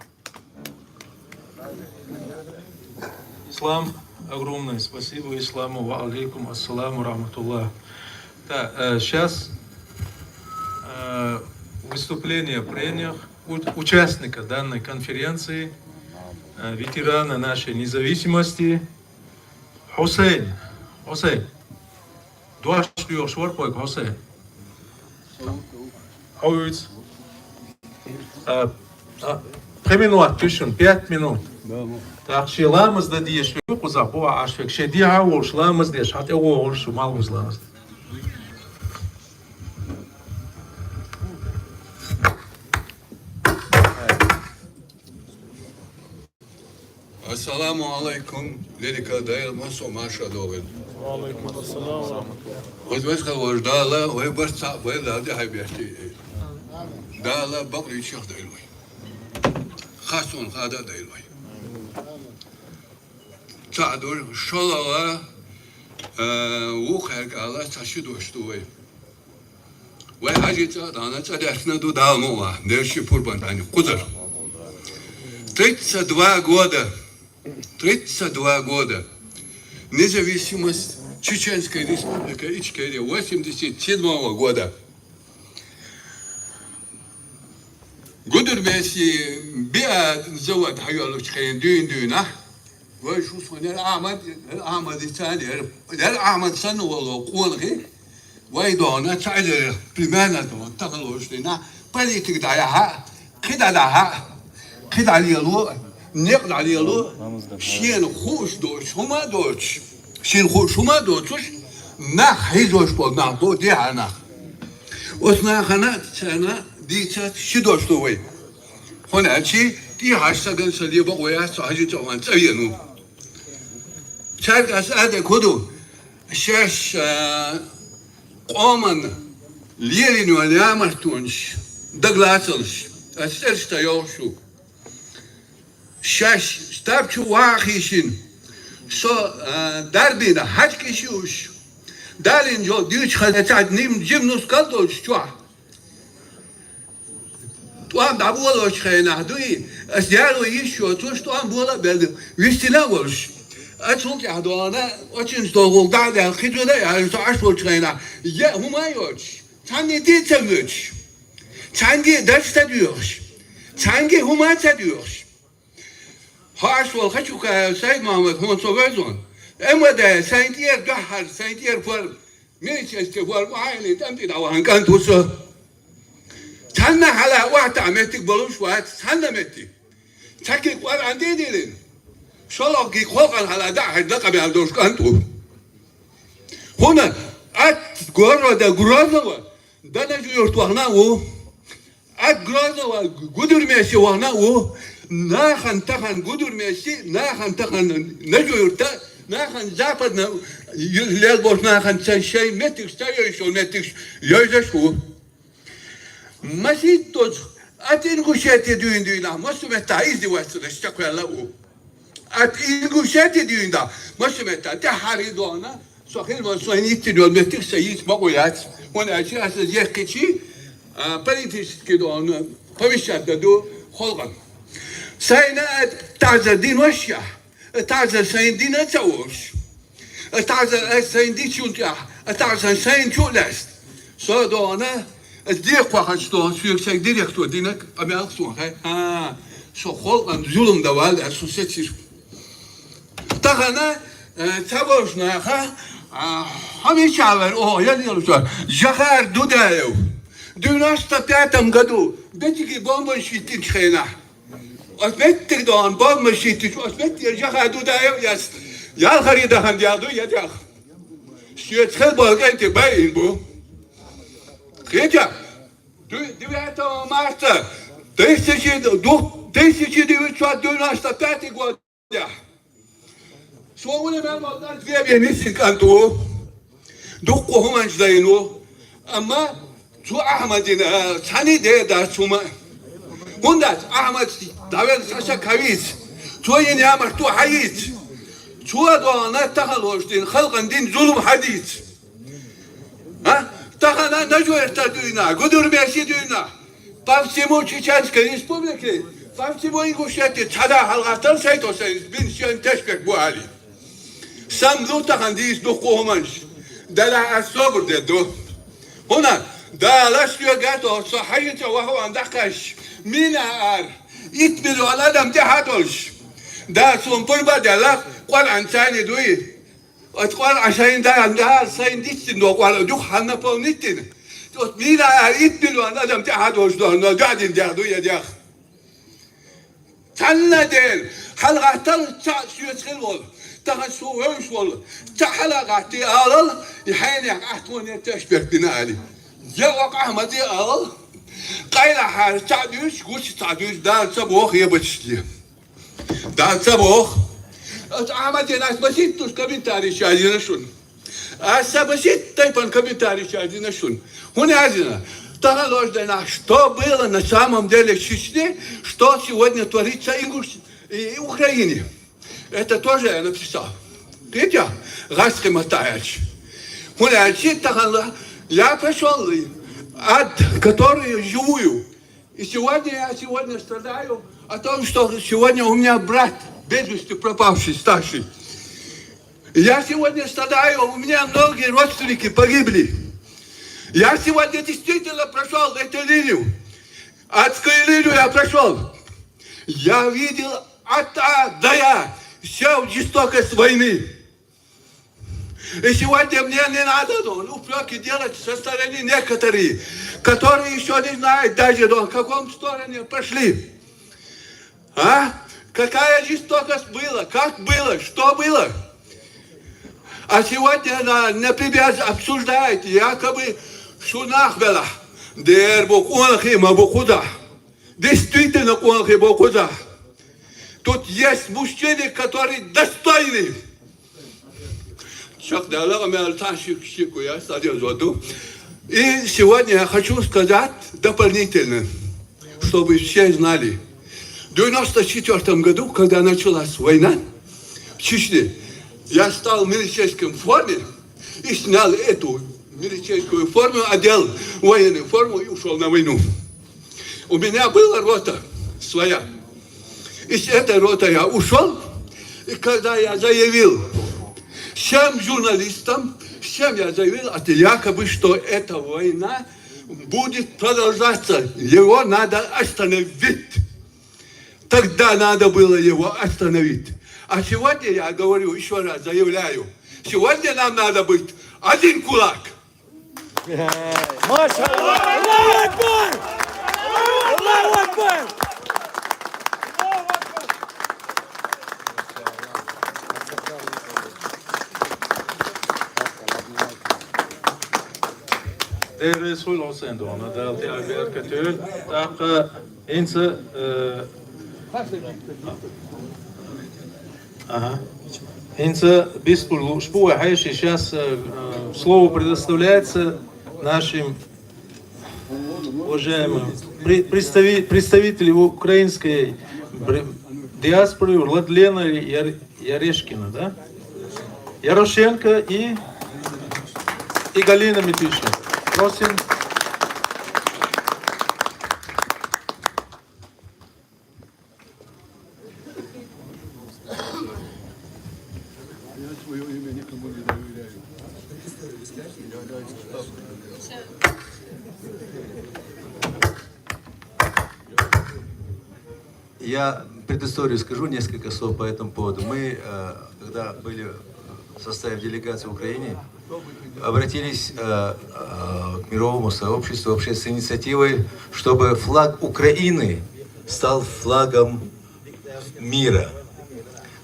Ислам, огромное спасибо Исламу, ва алейкум ассаламу рахматуллах. Да, сейчас выступление принятых участников данной конференции, ветерана нашей независимости, Хусейн. Хусейн. Дуаш шлюх шварпойк, Хусейн. Хауиц. 3 минут, тишин, 5 минут. Так, шеламыз да диеш, кузак, буа ашвек, шедиха волш, ламыз деш, хат его волш, малмыз ламыз. Assalamu alaikum, Lelika Dail Maso Masha Dogan. Uzbeska was Dala, we burst up with the Habiati. Dala Bakri Shah Dailway. Hassun Hada Dailway. Tadur Sholala Wukhak Allah Tashidush to way. Why Hajita Dana Tadashna do Dalmoa, there she purban and Kuzar. 32 года. Независимость Чеченской республики Ичкерия 87 года. Гудербеси биа завод хайолуч хайн дюна. Вы шо сонер Ахмад الثاني Ахмад сан والله قولغي ويدونا تعال بمانا تغلوش لنا политик دايها كده داها كده عليلو نقل عليلو شين خوش دوش هما دوش شين خوش هما دوش نخ هيزوش بود نخ دو دي هنخ وسنا خنا تسنا دي تات شدوش دوي هنا شي دي هاشتاغن سلي بقويا ساجي جوان تينو شارك اسعد كدو شاش قومن ليلين ولا مرتونش دغلاتلش استرشتا يوشو شاش ستابچو واخيشين سو داربينا هاچكيشوش دالين جو ديوش خلتات نيم جيمنوس كالدوش چوا توام دابولوش خينا دوي اسيارو يشو توش توام بولا بلد ويستلا ولش اتون جادوانا وچين ستوغول دادا خيجودا يعني تو اشو خينا يا هما يوش تاني دي تموش تاني درس تديوش تاني هما تديوش هاش والخشوكا سيد محمد هون صوبزون اما ده ساينتير جحر ساينتير فور ميش استفور معايني تمتي دعوان كان توسو تانا على واحد عمتك بلوش واحد تانا متي تاكي قوار عندي ديلين شالله كي خوغن على دعه دقبي على دوش كانتو هنا ات غورو ده غرازوا ده نجو يرتوحناو ات غرازوا قدر ميشي وحناو ناخن تخن قدر ماشي ناخن تخن نجو يرتا ناخن زابد ليل بوش ناخن شيء متكش تايشو متكش يجشو ماشي توج اتين غشاتي دوينا ماشي متعيز دي واسر اشتكوا له اتين غشاتي دوينا ماشي متع تحري دونا سوخيل ما سوينيت دول متكش سيت مقويات وانا اشي اساس يحكي بوليتيش كده بمشات دو خلقا ساينا تعزر دين وشيا تعزر ساين دين اتسوش تعزر ساين دين شونتيا تعزر ساين شولاست صادو انا الديق واحد شتو سويك سايك ديريكتور دينك ابي اخسون هاي شو خلقا ظلم دوال اسوسيتي تغنا تبوشنا خا همي شاور اوه يلي يلو جخار دودايو В 95 году бетики бомбы щитин шхена. Осметтик дон бомбы щитин, осметтик жахаду да я харида хандяду ядях. Щит хел болгенти баин бу. Хотя 9 марта 1995 год. Шоуны мен болдан две месяцы канту. Дух кохуман ждайну. Ама Şu Ahmet'in sani de da suma. Bundas Ahmet davet saşa kaviz. Şu yeni amar tu hayiz. Şu adana tahalojtin halkın din zulüm hadis. Ha? Tahana ne joyerta düğüna, gudur beşi düğüna. Pavsimo Çiçenska Respubliki. Pavsimo İnguşeti çada halkatan saytosayız. Bin şön teşbek bu hali. Samdu tahandis du kohumanş. Dala asobur dedu. Huna ده لاش يقعدوا صحيته وهو عندكش مين عار يتبلوا على دم تحتولش ده سومبر بدلا قال عن ثاني دوي وتقال عشان ده عندها سين ديتن وقال دوخ حنا بونيتن توت مين عار يتبلوا على دم تحتولش ده قاعدين ده دوي ده تنا دل حلقة تل شو تخلول تغسو وش والله تحلقة تيال يحين يحتون يتشبه بنالي جوق أحمدي قال قايل حال تعدوش قوش تعدوش دان سبوخ يبتشلي دان سبوخ أحمدي ناس بسيطوش كمنتاري شادينا شون أسا بسيط تايبان كمنتاري شادينا شون هنا عزيزنا تغلوش дана, что было на самом деле в Чечне, что сегодня творится в Украине. Это тоже я написал. Видите? Гаски Матаяч. Хuna тагала. Я пришел от которой живую. И сегодня я страдаю о том, что сегодня у меня брат, без вести пропавший, старший. И я сегодня страдаю, у меня многие родственники погибли. Я сегодня действительно прошел эту линию. Адскую линию я прошел. Я видел от А до Я всю жестокость войны. И сегодня мне не надо упреки делать со стороны некоторые, которые еще не знают даже в каком стороне пошли. А? Какая жестокость была, как было, что было. А сегодня, например, обсуждают якобы Шунахвела, Дербукунахи Мабукуда. Действительно, Кунахи Букуда. Тут есть мужчины, которые достойны. И сегодня я хочу сказать дополнительно, чтобы все знали. В 1994 году, когда началась война в Чечне, я стал в милицейской форме и снял эту милицейскую форму, одел военную форму и ушел на войну. У меня была рота своя. Из этой роты я ушел, и когда я заявил всем журналистам, всем я заявил, это якобы, что эта война будет продолжаться. Его надо остановить. Тогда надо было его остановить. А сегодня я говорю, еще раз заявляю, сегодня нам надо быть один кулак. Det är så långt sen då, när det alltid är verkat ut. Так, inte... Ага. Инца Биспуя Хайши, сейчас слово предоставляется нашим уважаемым представителям украинской диаспоры Владлена Ярешкина, да? Ярошенко и Галина Митвишина. Просим. Я предысторию скажу, несколько слов по этому поводу. Мы, когда были в составе делегации в Украине, обратились к мировому сообществу вообще с инициативой, чтобы флаг Украины стал флагом мира.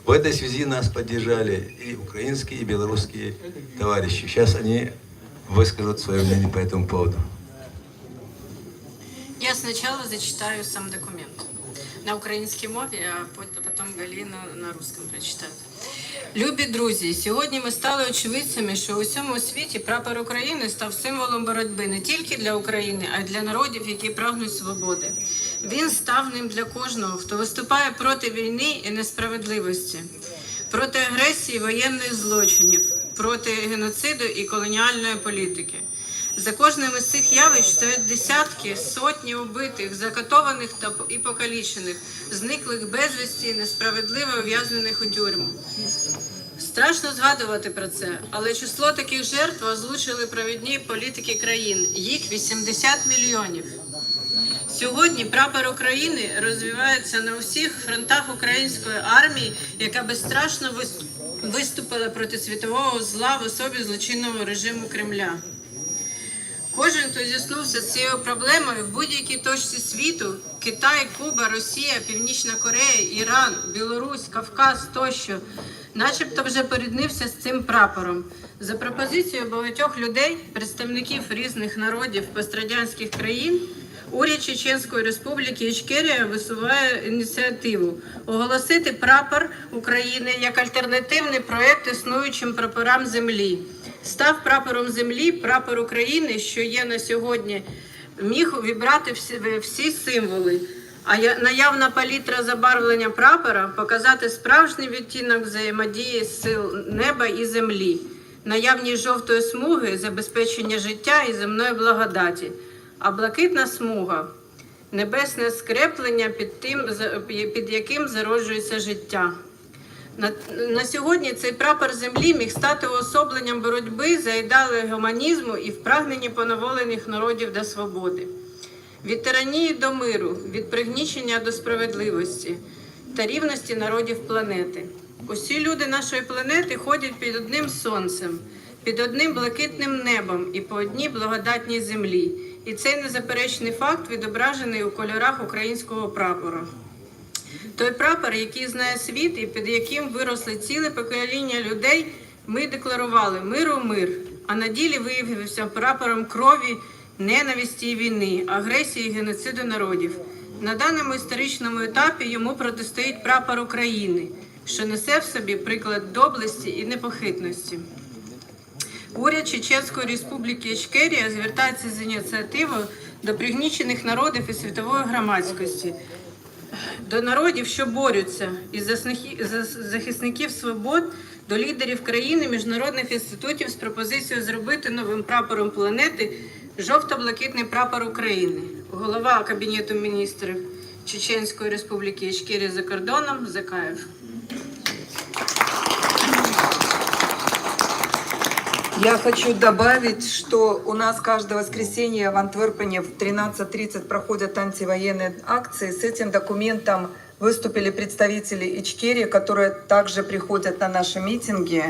В этой связи нас поддержали и украинские, и белорусские товарищи. Сейчас они выскажут свое мнение по этому поводу. Я сначала зачитаю сам документ на українській мові, а потім Галина на русском прочитає. Любі друзі, сьогодні ми стали очевидцями, що у всьому світі прапор України став символом боротьби не тільки для України, а й для народів, які прагнуть свободи. Він став ним для кожного, хто виступає проти війни і несправедливості, проти агресії, воєнних злочинів, проти геноциду і колоніальної політики. За кожним із цих явищ стоять десятки, сотні убитих, закатованих і покалічених, зниклих безвісті, несправедливо ув'язнених у тюрму. Страшно згадувати про це, але число таких жертв озвучили провідні політики країн. Їх 80 мільйонів. Сьогодні прапор України розвивається на всіх фронтах української армії, яка безстрашно виступила проти світового зла в особі злочинного режиму Кремля. Кожен, хто зіткнувся з цією проблемою в будь-якій точці світу – Китай, Куба, Росія, Північна Корея, Іран, Білорусь, Кавказ тощо – начебто вже поріднився з цим прапором. За пропозицією багатьох людей, представників різних народів пострадянських країн, уряд Чеченської Республіки Ічкерія висуває ініціативу оголосити прапор України як альтернативний проєкт існуючим прапорам землі. Став прапором землі прапор України, що є на сьогодні, міг увібрати всі символи. А наявна палітра забарвлення прапора показати справжній відтінок взаємодії сил неба і землі. Наявність жовтої смуги – забезпечення життя і земної благодаті. А блакитна смуга – небесне скреплення під яким зароджується життя. На сьогодні цей прапор землі міг стати уособленням боротьби за ідеали гуманізму і в прагненні поневолених народів до свободи. Від тиранії до миру, від пригнічення до справедливості та рівності народів планети. Усі люди нашої планети ходять під одним сонцем, під одним блакитним небом і по одній благодатній землі. І цей незаперечний факт відображений у кольорах українського прапора. Той прапор, який знає світ і під яким виросли ціле покоління людей, ми декларували миру мир, а на ділі виявився прапором крові, ненависті і війни, агресії і геноциду народів. На даному історичному етапі йому протистоїть прапор України, що несе в собі приклад доблесті і непохитності. Уряд Чеченської Республіки Ічкерія звертається з ініціативою до пригнічених народів і світової громадськості, до народів, що борються, і захисників свобод, до лідерів країни, міжнародних інститутів з пропозицією зробити новим прапором планети жовто-блакитний прапор України. Голова Кабінету міністрів Чеченської Республіки Ічкерія за кордоном Закаєв. Я хочу добавить, что у нас каждое воскресенье в Антверпене в 13:30 проходят антивоенные акции. С этим документом выступили представители Ичкерии, которые также приходят на наши митинги.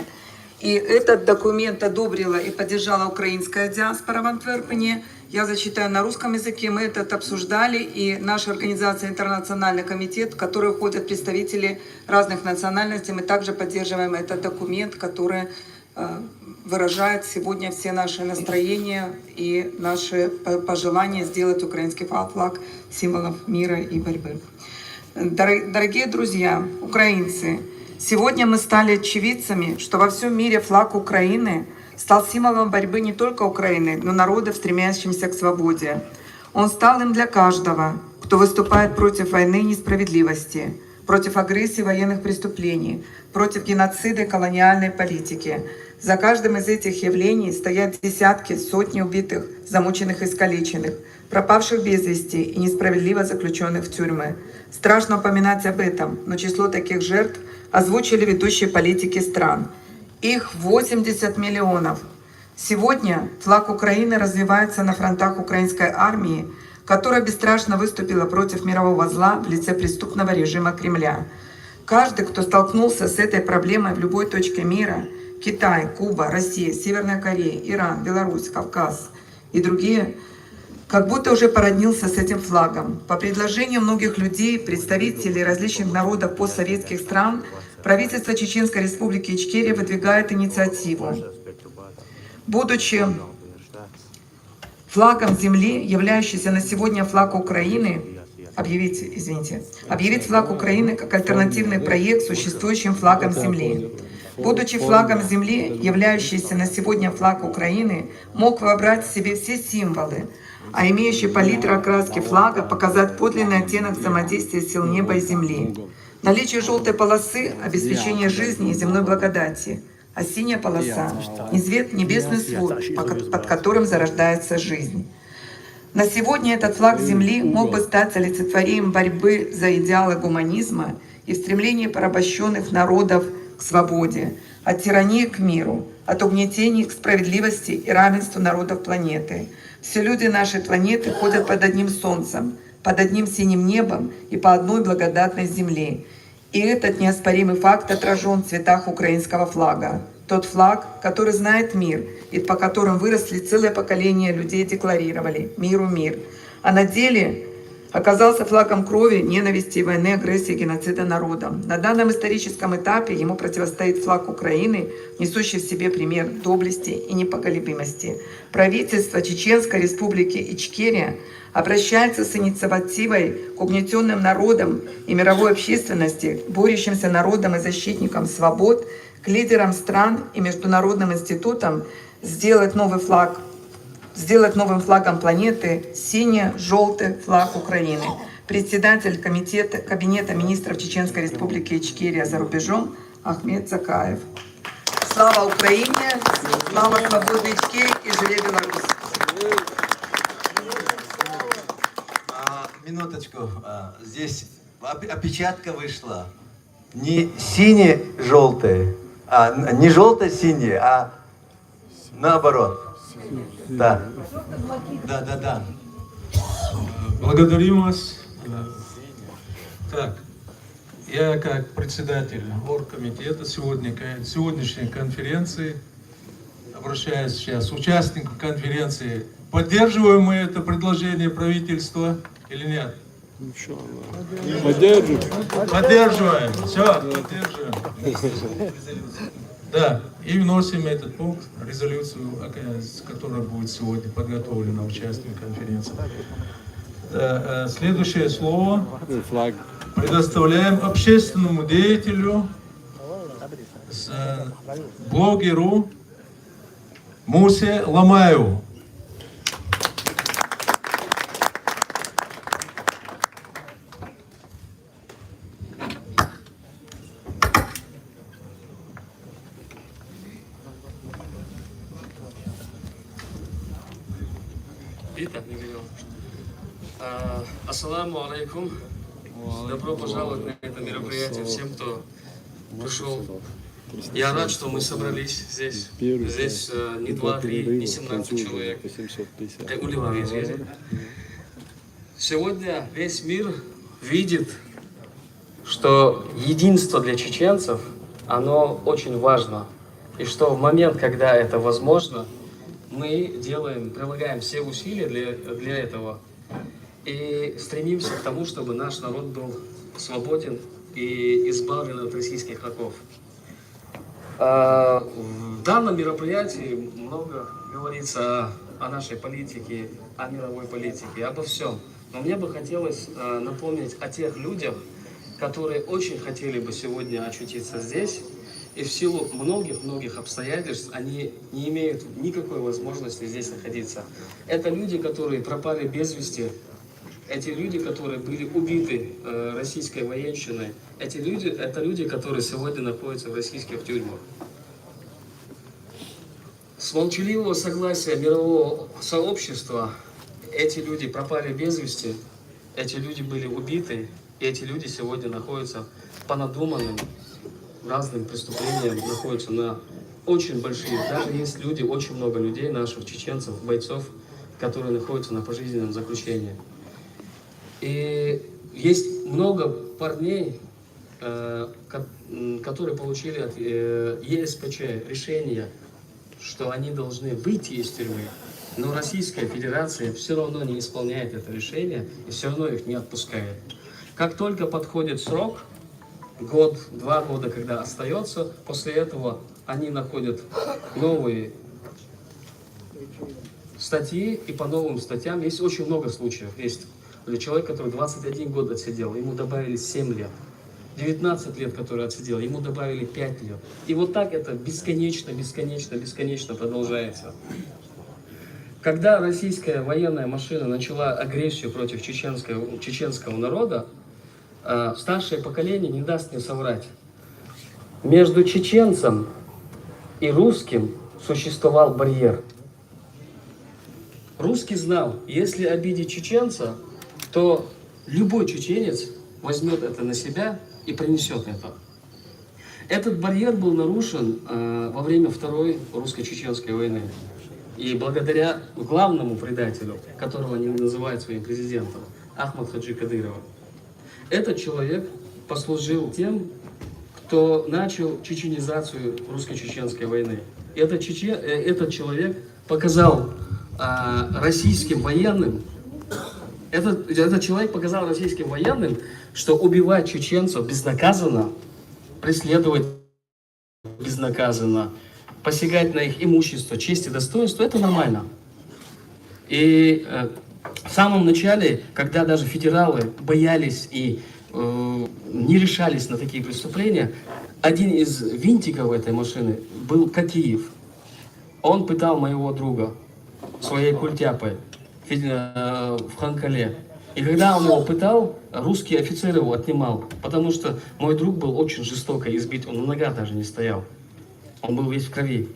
И этот документ одобрила и поддержала украинская диаспора в Антверпене. Я зачитаю на русском языке. Мы это обсуждали, и наша организация «Интернациональный комитет», в который входят представители разных национальностей, мы также поддерживаем этот документ, который выражает сегодня все наши настроения и наши пожелания сделать украинский флаг символом мира и борьбы. Дорогие друзья, украинцы, сегодня мы стали очевидцами, что во всем мире флаг Украины стал символом борьбы не только Украины, но народов, стремящихся к свободе. Он стал им для каждого, кто выступает против войны и несправедливости, против агрессии и военных преступлений, против геноцида и колониальной политики. За каждым из этих явлений стоят десятки, сотни убитых, замученных и искалеченных, пропавших без вести и несправедливо заключенных в тюрьмы. Страшно упоминать об этом, но число таких жертв озвучили ведущие политики стран. Их 80 миллионов. Сегодня флаг Украины развивается на фронтах украинской армии, которая бесстрашно выступила против мирового зла в лице преступного режима Кремля. Каждый, кто столкнулся с этой проблемой в любой точке мира, Китай, Куба, Россия, Северная Корея, Иран, Беларусь, Кавказ и другие, как будто уже породнился с этим флагом. По предложению многих людей, представителей различных народов постсоветских стран, правительство Чеченской Республики Ичкерия выдвигает инициативу. Будучи флагом земли, являющийся на сегодня флаг Украины, объявить флаг Украины как альтернативный проект существующим флагом земли. Будучи флагом земли, являющийся на сегодня флаг Украины, мог вобрать в себе все символы, а имеющий палитру окраски флага показать подлинный оттенок взаимодействия сил неба и земли. Наличие желтой полосы — обеспечение жизни и земной благодати, а синяя полоса — небесный свод, под которым зарождается жизнь. На сегодня этот флаг земли мог бы стать олицетворением борьбы за идеалы гуманизма и в стремлении порабощенных народов к свободе, от тирании к миру, от угнетений к справедливости и равенству народов планеты. Все люди нашей планеты ходят под одним солнцем, под одним синим небом и по одной благодатной земле. И этот неоспоримый факт отражен в цветах украинского флага. Тот флаг, который знает мир, и по которым выросли целое поколение людей, декларировали «Миру мир». А на деле оказался флагом крови, ненависти, войны, агрессии, геноцида народом. На данном историческом этапе ему противостоит флаг Украины, несущий в себе пример доблести и непоколебимости. Правительство Чеченской Республики Ичкерия обращается с инициативой к угнетенным народам и мировой общественности, борющимся народам и защитникам свобод, к лидерам стран и международным институтам сделать новым флагом планеты сине-желтый флаг Украины. Председатель Кабинета министров Чеченской Республики Ичкерия за рубежом Ахмед Закаев. Слава Украине! Слава свободной Ичкерии и живе Беларусь! Минуточку, здесь опечатка вышла. Не сине-желтые, не желто-синие, а наоборот. Да. Да. Благодарим вас. Так, я как председатель оргкомитета сегодняшней конференции обращаюсь сейчас к участникам конференции. Поддерживаем мы это предложение правительства или нет? Поддерживаем. Все, поддерживаем. Да, и вносим этот пункт, резолюцию, которая будет сегодня подготовлена участникам конференции. Следующее слово предоставляем общественному деятелю, блогеру Мусе Ламаеву. Ассаламу алейкум. Добро пожаловать на это мероприятие всем, кто пришел. Я рад, что мы собрались здесь. Здесь не 2, 3, не 17 человек. Сегодня весь мир видит, что единство для чеченцев, оно очень важно. И что в момент, когда это возможно, мы прилагаем все усилия для этого. И стремимся к тому, чтобы наш народ был свободен и избавлен от российских оков. В данном мероприятии много говорится о нашей политике, о мировой политике, обо всем. Но мне бы хотелось напомнить о тех людях, которые очень хотели бы сегодня очутиться здесь, и в силу многих обстоятельств они не имеют никакой возможности здесь находиться. Это люди, которые пропали без вести. Эти люди, которые были убиты российской военщиной, это люди, которые сегодня находятся в российских тюрьмах. С молчаливого согласия мирового сообщества эти люди пропали без вести, эти люди были убиты, и эти люди сегодня находятся по надуманным разным преступлениям, находятся на очень большие, даже есть люди, очень много людей, наших чеченцев, бойцов, которые находятся на пожизненном заключении. И есть много парней, которые получили от ЕСПЧ решение, что они должны выйти из тюрьмы, но Российская Федерация все равно не исполняет это решение и все равно их не отпускает. Как только подходит срок, год, 2 года, когда остается, после этого они находят новые статьи, и по новым статьям есть очень много случаев. Есть человек, который 21 год отсидел, ему добавили 7 лет. 19 лет, который отсидел, ему добавили 5 лет. И вот так это бесконечно продолжается. Когда российская военная машина начала агрессию против чеченского народа, старшее поколение не даст мне соврать. Между чеченцем и русским существовал барьер. Русский знал, если обидеть чеченца, то любой чеченец возьмет это на себя и принесет это. Этот барьер был нарушен во время Второй русско-чеченской войны. И благодаря главному предателю, которого они называют своим президентом, Ахмад Хаджи Кадырова. Этот человек послужил тем, кто начал чеченизацию русско-чеченской войны. Этот человек показал российским военным, что убивать чеченцев безнаказанно, преследовать безнаказанно, посягать на их имущество, честь и достоинство, это нормально. И в самом начале, когда даже федералы боялись и не решались на такие преступления, один из винтиков этой машины был Кокиев. Он пытал моего друга своей культяпой в Ханкале. И когда он его пытал, русский офицер его отнимал, потому что мой друг был очень жестоко избит, он на ногах даже не стоял. Он был весь в крови.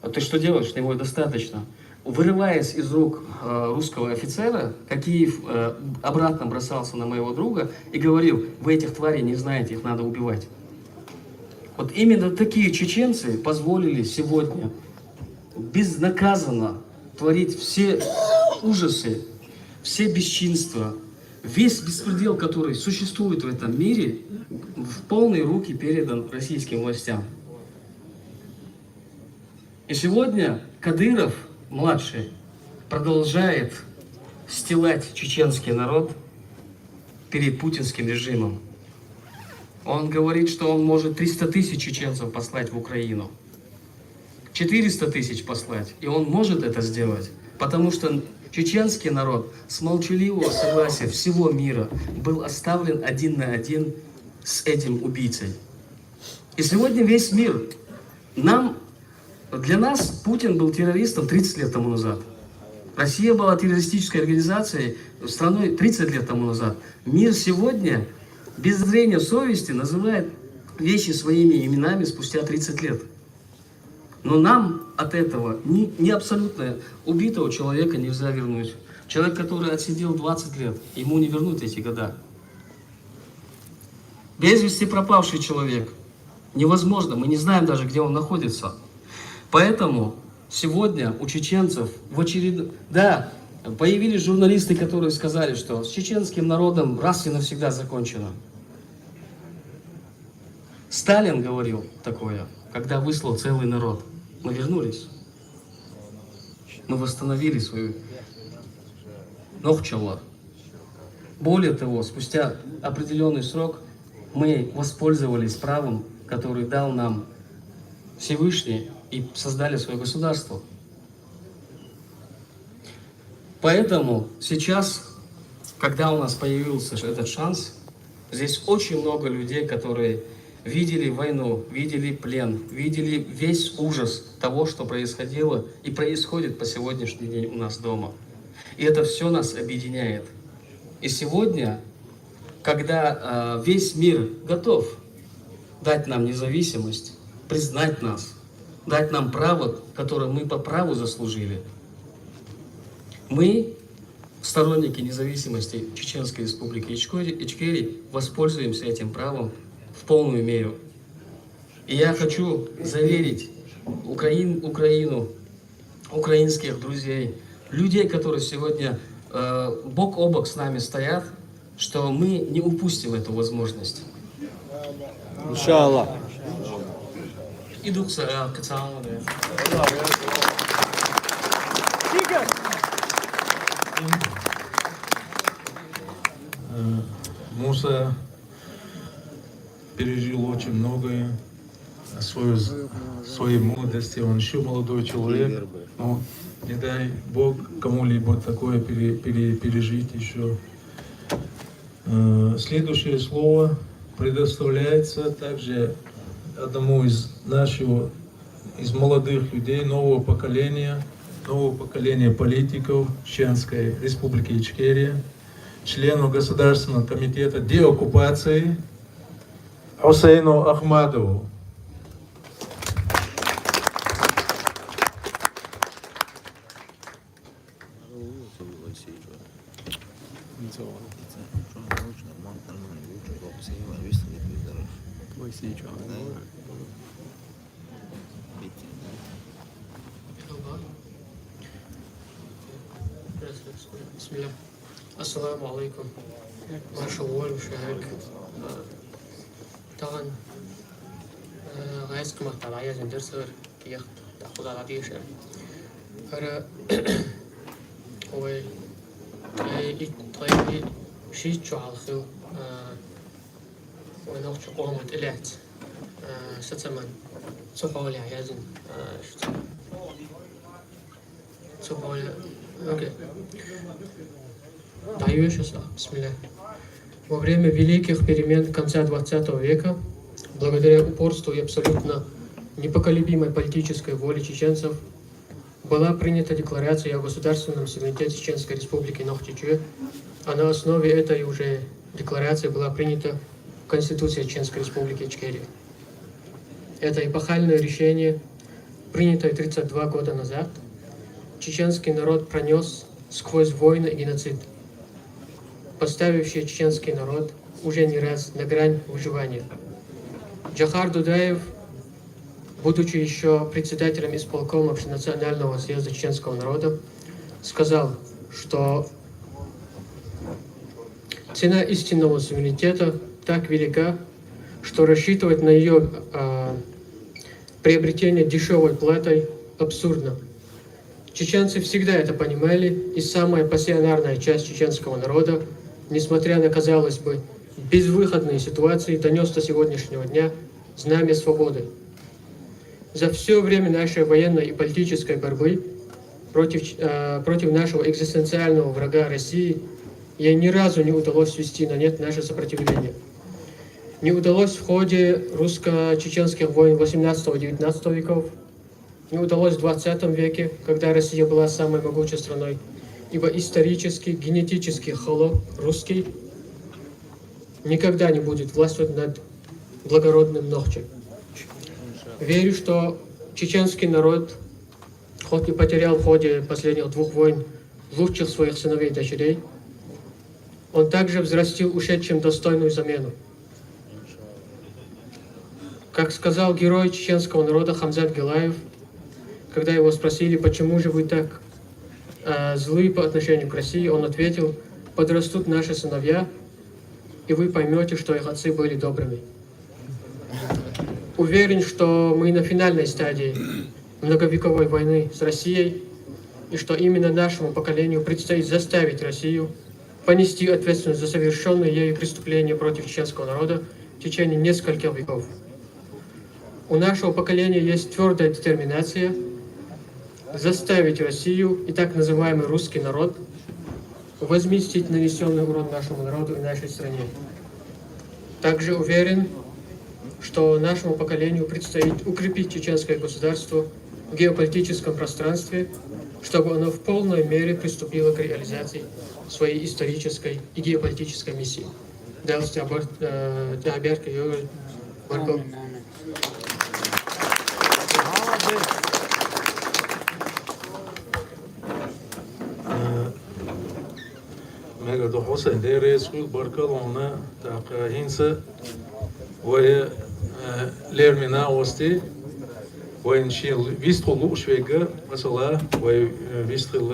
А ты что делаешь? Его достаточно. Вырываясь из рук русского офицера, Кокиев обратно бросался на моего друга и говорил: вы этих тварей не знаете, их надо убивать. Вот именно такие чеченцы позволили сегодня безнаказанно творить все ужасы, все бесчинства, весь беспредел, который существует в этом мире, в полные руки передан российским властям. И сегодня Кадыров, младший, продолжает стилать чеченский народ перед путинским режимом. Он говорит, что он может 300 тысяч чеченцев послать в Украину, 400 тысяч послать, и он может это сделать, потому что чеченский народ с молчаливого согласия всего мира был оставлен один на один с этим убийцей. И сегодня весь мир, для нас Путин был террористом 30 лет тому назад. Россия была террористической организацией, страной 30 лет тому назад. Мир сегодня без зрения совести называет вещи своими именами спустя 30 лет. Но нам от этого ни абсолютно убитого человека нельзя вернуть. Человек, который отсидел 20 лет, ему не вернут эти года. Без вести пропавший человек невозможно, мы не знаем даже, где он находится. Поэтому сегодня у чеченцев появились журналисты, которые сказали, что с чеченским народом раз и навсегда закончено. Сталин говорил такое, когда выслал целый народ. Мы вернулись. Мы восстановили свою Нохчаллах. Более того, спустя определенный срок мы воспользовались правом, который дал нам Всевышний, и создали свое государство. Поэтому сейчас, когда у нас появился этот шанс, здесь очень много людей, которые видели войну, видели плен, видели весь ужас того, что происходило и происходит по сегодняшний день у нас дома. И это все нас объединяет. И сегодня, когда весь мир готов дать нам независимость, признать нас, дать нам право, которое мы по праву заслужили, мы, сторонники независимости Чеченской Республики Ичкерия, воспользуемся этим правом в полную меру. И я хочу заверить Украину, украинских друзей, людей, которые сегодня бок о бок с нами стоят, что мы не упустим эту возможность. Inshallah. Iduk sa katawa ne. Муса пережил очень многое в своей молодости. Он еще молодой человек. Но не дай Бог кому-либо такое пережить еще. Следующее слово предоставляется также одному из молодых людей, нового поколения политиков Чеченской Республики Ичкерия, члену Государственного комитета деоккупации Хусейну Ахмадову. بسم الله السلام عليكم marshal Wolf شهاك طبعا غايز كما طلعيا زندرسر كي تأخذ على ديشة هذا هو طيب شيء شو على خو ونوش قومة إلات ستمن صحولي عيازن صحولي окей. Бисмилlah. Во время великих перемен конца 20 века, благодаря упорству и абсолютно непоколебимой политической воле чеченцев, была принята декларация о государственном суверенитете Чеченской Республики Нохчичуэ, а на основе этой уже декларации была принята Конституция Чеченской Республики Ичкерия. Это эпохальное решение, принятое 32 года назад, чеченский народ пронес сквозь войны и геноцид, поставивший чеченский народ уже не раз на грань выживания. Джахар Дудаев, будучи еще председателем исполкома Общенационального съезда чеченского народа, сказал, что цена истинного суверенитета так велика, что рассчитывать на ее приобретение дешевой платой абсурдно. Чеченцы всегда это понимали, и самая пассионарная часть чеченского народа, несмотря на, казалось бы, безвыходные ситуации, донес до сегодняшнего дня знамя свободы. За все время нашей военной и политической борьбы против нашего экзистенциального врага России ей ни разу не удалось свести на нет наше сопротивление. Не удалось в ходе русско-чеченских войн 18-19 веков, не удалось в 20 веке, когда Россия была самой могучей страной, ибо исторически, генетически холоп русский никогда не будет властвовать над благородным Нохчей. Верю, что чеченский народ, хоть и потерял в ходе последних 2 войн лучших своих сыновей и дочерей, он также взрастил ушедшим достойную замену. Как сказал герой чеченского народа Хамзат Гилаев, когда его спросили, почему же вы так злы по отношению к России, он ответил: подрастут наши сыновья, и вы поймете, что их отцы были добрыми. Уверен, что мы на финальной стадии многовековой войны с Россией, и что именно нашему поколению предстоит заставить Россию понести ответственность за совершенные ею преступления против чеченского народа в течение нескольких веков. У нашего поколения есть твердая детерминация заставить Россию и так называемый русский народ возместить нанесенный урон нашему народу и нашей стране. Также уверен, что нашему поколению предстоит укрепить чеченское государство в геополитическом пространстве, чтобы оно в полной мере приступило к реализации своей исторической и геополитической миссии. Mega do Hussein dere school barkalona ta hinsa ve lermina osti ve inşil vistulu şvega mesela ve vistil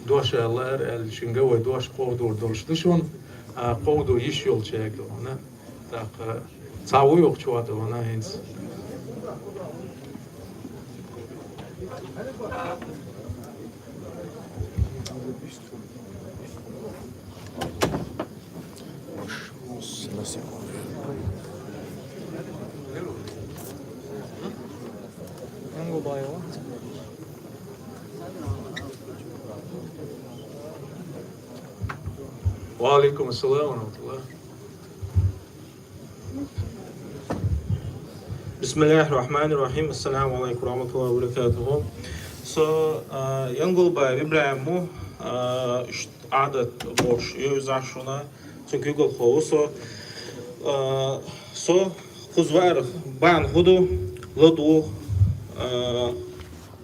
doşalar el şinga ve doş povdur dolştuşun povdu iş yol çekti ona ta Цауй оқчуады вона хенс. وعليكم السلام ورحمة الله. Bismillahirrahmanirrahim. Assalamu alaikum warahmatullahi wabarakatuh. So, Янгулбай Ибраиму عدد бош юзашуна цункюгл хоусо со хузвар бан худу ладу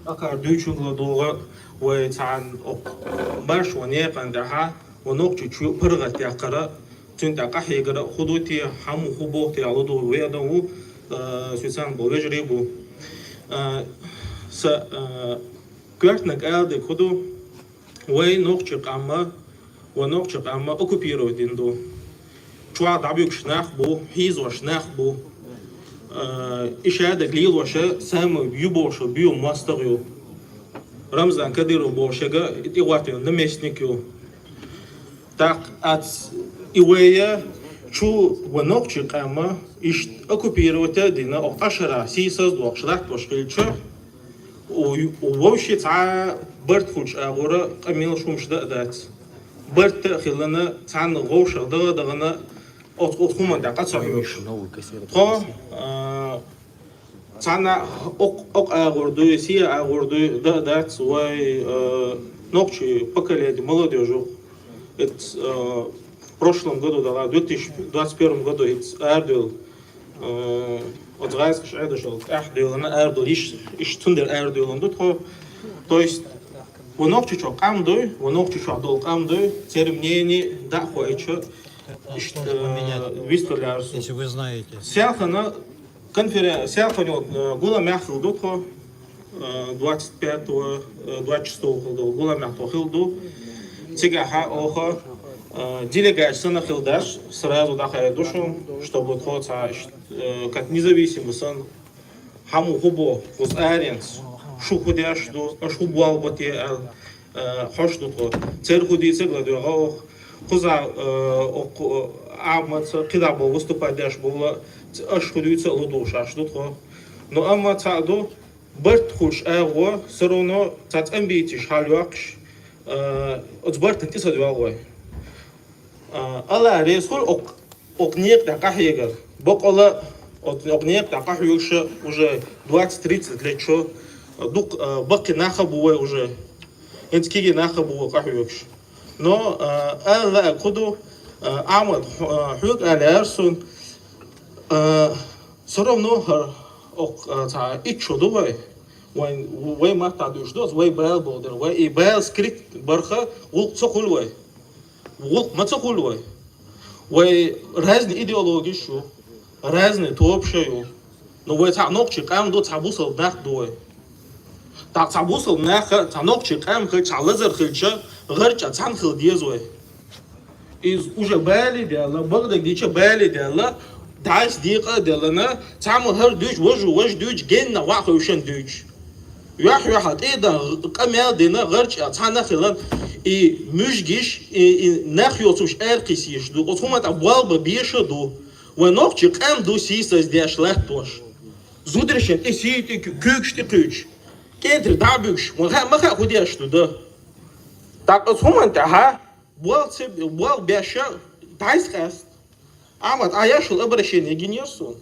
акар дючун ладуга ва цан баш ване пандаха ونوقش شو برغت يا قرا تنت قحي قرا خدوتي حمو خبوتي على ضو ويدو سوسان بوجري بو س كرتنا قاعد خدو وين نوقش قاما ونوقش قاما اوكوبيرو ديندو شو دابيك شناخ بو هيز وشناخ بو ايش هذا قليل وشا سام بيوبوش بيو ماستريو رمزان كديرو بوشغا تيواتي نمشنيكيو так от Иуэя чу ванокчи кама иш оккупировать дина окашара сисаз двохшлах бошкильча вообще ца барт хуч агора камил шумшда дат барт хилана цан гоша дагана от хуманда кацахимиш то цана ок агорду си агорду дат свой нокчи поколение молодежи. В прошлом году, в 2021 году, Эрдил от Райских Эрдил, Эрдил, Иштундер Эрдил, то есть, вонок чучок амдой, вонок чучок долг амдой, церемонии да хоечо, вистолярс. Если вы знаете. Сялхана конференция, сялхана гула мяхил дутхо, 25-26 году, гула мяхил хилду. Цегаха оха делегация на Хилдаш сразу дахая душу, чтобы тот как независимый сын хаму хубо was аренс шухудяш до шубуал боте хош до церхуди цегладо ох куза амац кидабо выступадяш было ашхудуйца лудуша что то но амацадо барт хуш аго все равно цац амбитиш халюакш отборт انتصاد واقعي. الله رئيسول أقنيق دقائق بق الله أقنيق دقائق уже 20-30 лет что дук баки нахабуе уже инскиги нахабуе дقائق. Но الله كده عمل حق على أرسون все равно تا إيش دوه وين ما تعدوش دوز وين بال بودر وين بال سكريت برخة وتقول وين ما تقول وين رازن إيديولوجي شو رازن توب شيء نو وين تعنقش كام دو تعبوصل ناخ دوه تعبوصل ناخ تعنقش كام خل تعلزر خلشة غير تعن خل ديزوه إز وجه بالي ديالا بقدر ديش بالي ديالا دايس دقيقة ديالنا تعمل هر دوج وجه دوج جنة واحد وشن دوج واحد إذا كمال دينا غيرش أتحنا خلان مشجيش نخيوتوش أركيسيش دو أتوما تبوال ببيش دو ونوخش كم دو سيساس دياش لحتوش زودرشن إسيتي كوكش تكوش كنتر دابوش ما خا خديش دو ده так أتوما تها بوال بيشة تايس كاست أما أياشل أبرشين يجينيرسون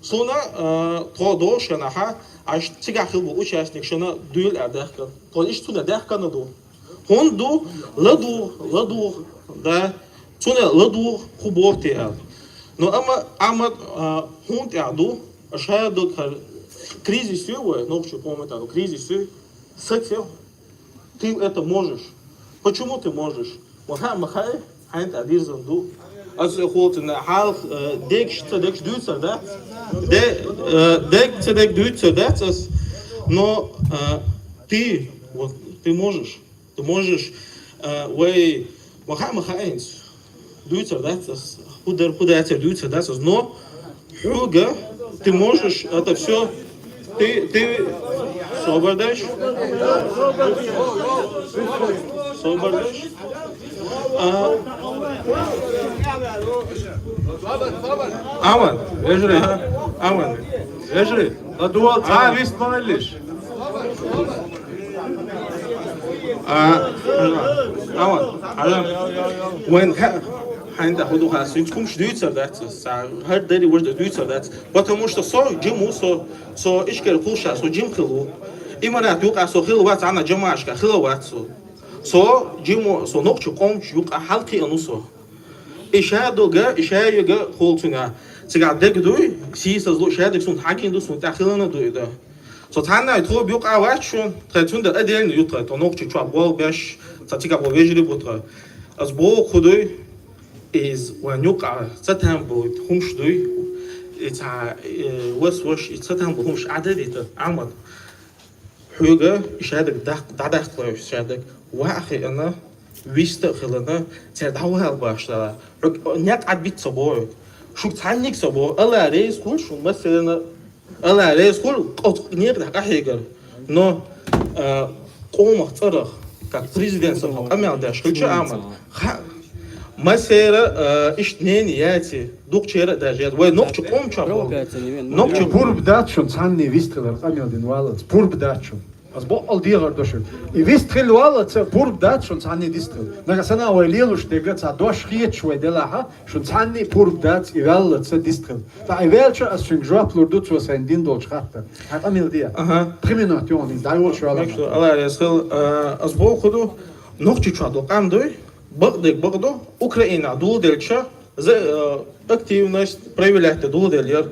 سونا تودو شناها аж сега хилбо участник шона дуэл адахкан то иш туна дахкан до хонду ладу да туна ладу хуборте ал но ама хонд аду ашаду кризис его но что помните кризис сексуал ты это можешь почему ты можешь махай айнт адизанду als je hoort een half dik Duitser dat, dik Duitser dat is, но ты можешь, wij махай eens, Duitser dat is, hoe dat Duitser dat is, но Хуга, ты можешь это все, ты освобождаешь? Освобождаешь? Aman, ejri, aman, ejri. La dual vist malish. Aman, alam. When ханда худуха синчкум ждуется даться, хар дали вождь ждуется даться, потому что со джиму со ишкер кулша со джим хилу, имара тука со хилват ана джамашка хилват со джиму со нокчу комч юка халки анусо. Ишаядуга холцуна. Сега дегдуй си со зло шадик сун хакин ду сун тахилана дуйда. So tanna тро бюк авачун третунда адел ютра то нокчу чва бол беш цатика бол вежри бутра. Аз бо худуй is when you are certain boat humshdui it's a was it's certain boat humsh added amad huga ishadek dadak kloy ishadek واخي انا ويست خلنا تداو هالباشلا نيت ادبيت صبور شو تانيك صبور الله ريس كل شو مثلا الله ريس كل نيك داك هيجر نو قوم تصرخ как президент сам амел даш хуча амад مسيرة اشتنين ياتي دوق شيرة داجات وين نقطة قوم شابو نقطة بورب داتشون ثاني ويستخدم أمير دين والد بورب داتشون از با الدیگر داشتن. ویستخل والد بورب داتشون ثاني ديستخل. نگسنا ویلیلوش دیگر تا دوش خیت شوی دلها شون ثاني بورب دات ایوالد ديستخل. تا ایوالش از شون جواب لردوت و سندین دولش خاطر. هات أمير دیا. پریمیناتیون این دایول شوالد. الله يسخل از با خودو نقطة شادو قام دوی. Багдо Украина дулдельча за активность проявляет дулдельер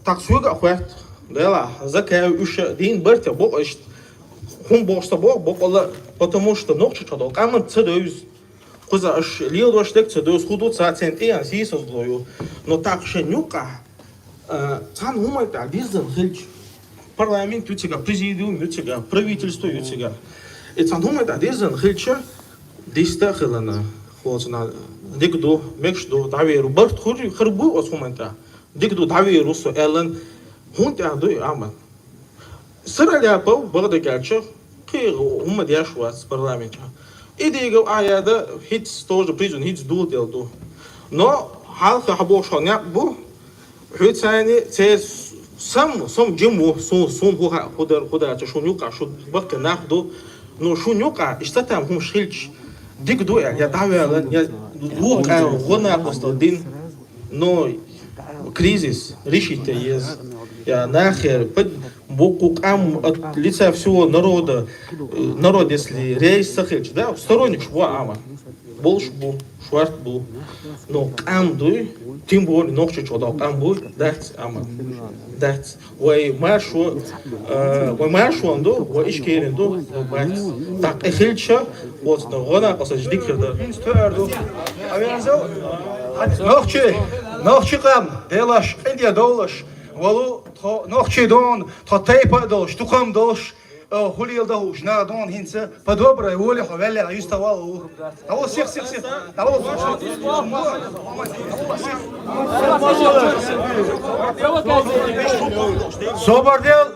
так сюда хват дела закая уша дин берте бог ишт хум бошта бог потому что ночью чадо каман цедоюз коза аш лилдош тек цедоюз худу цацент и анси создою но так шенюка цан умай так дизен хилч парламент ютига президиум ютига правительство ютига и цан умай так дизен хилча диста хилана холцна дигду мекшду давиру барт хурбу осуманта дигду давиру со элен хунта ду ама сраля по багдагача кир умма диашвас парламента идиго аяда хитс тоже призун хитс ду делду но халка хабошоня бу хутсани те сам джиму сун худар шунюка шу бакка нахду но шунюка иштатам хум шилч дигду я давя я лука гона постодин но кризис решите есть я нахер боку кам от лица всего народа народ если рейс сахич да сторонник шва ама больше бу шварт бу но кам дуй тем более ночью чудо кам бу дать ама дать вай машу андо вай ишкерендо так эхилча вот на гона осаждикерда Stördu. Avianzo. Nochtje kam. Delash India dolash. Walu nochtje don. Ta teipa dosh. Tu kam dosh. Hulil dosh. Na don hinse. Pa dobra woli hawali yusta walu. Tawo sir. Tawo.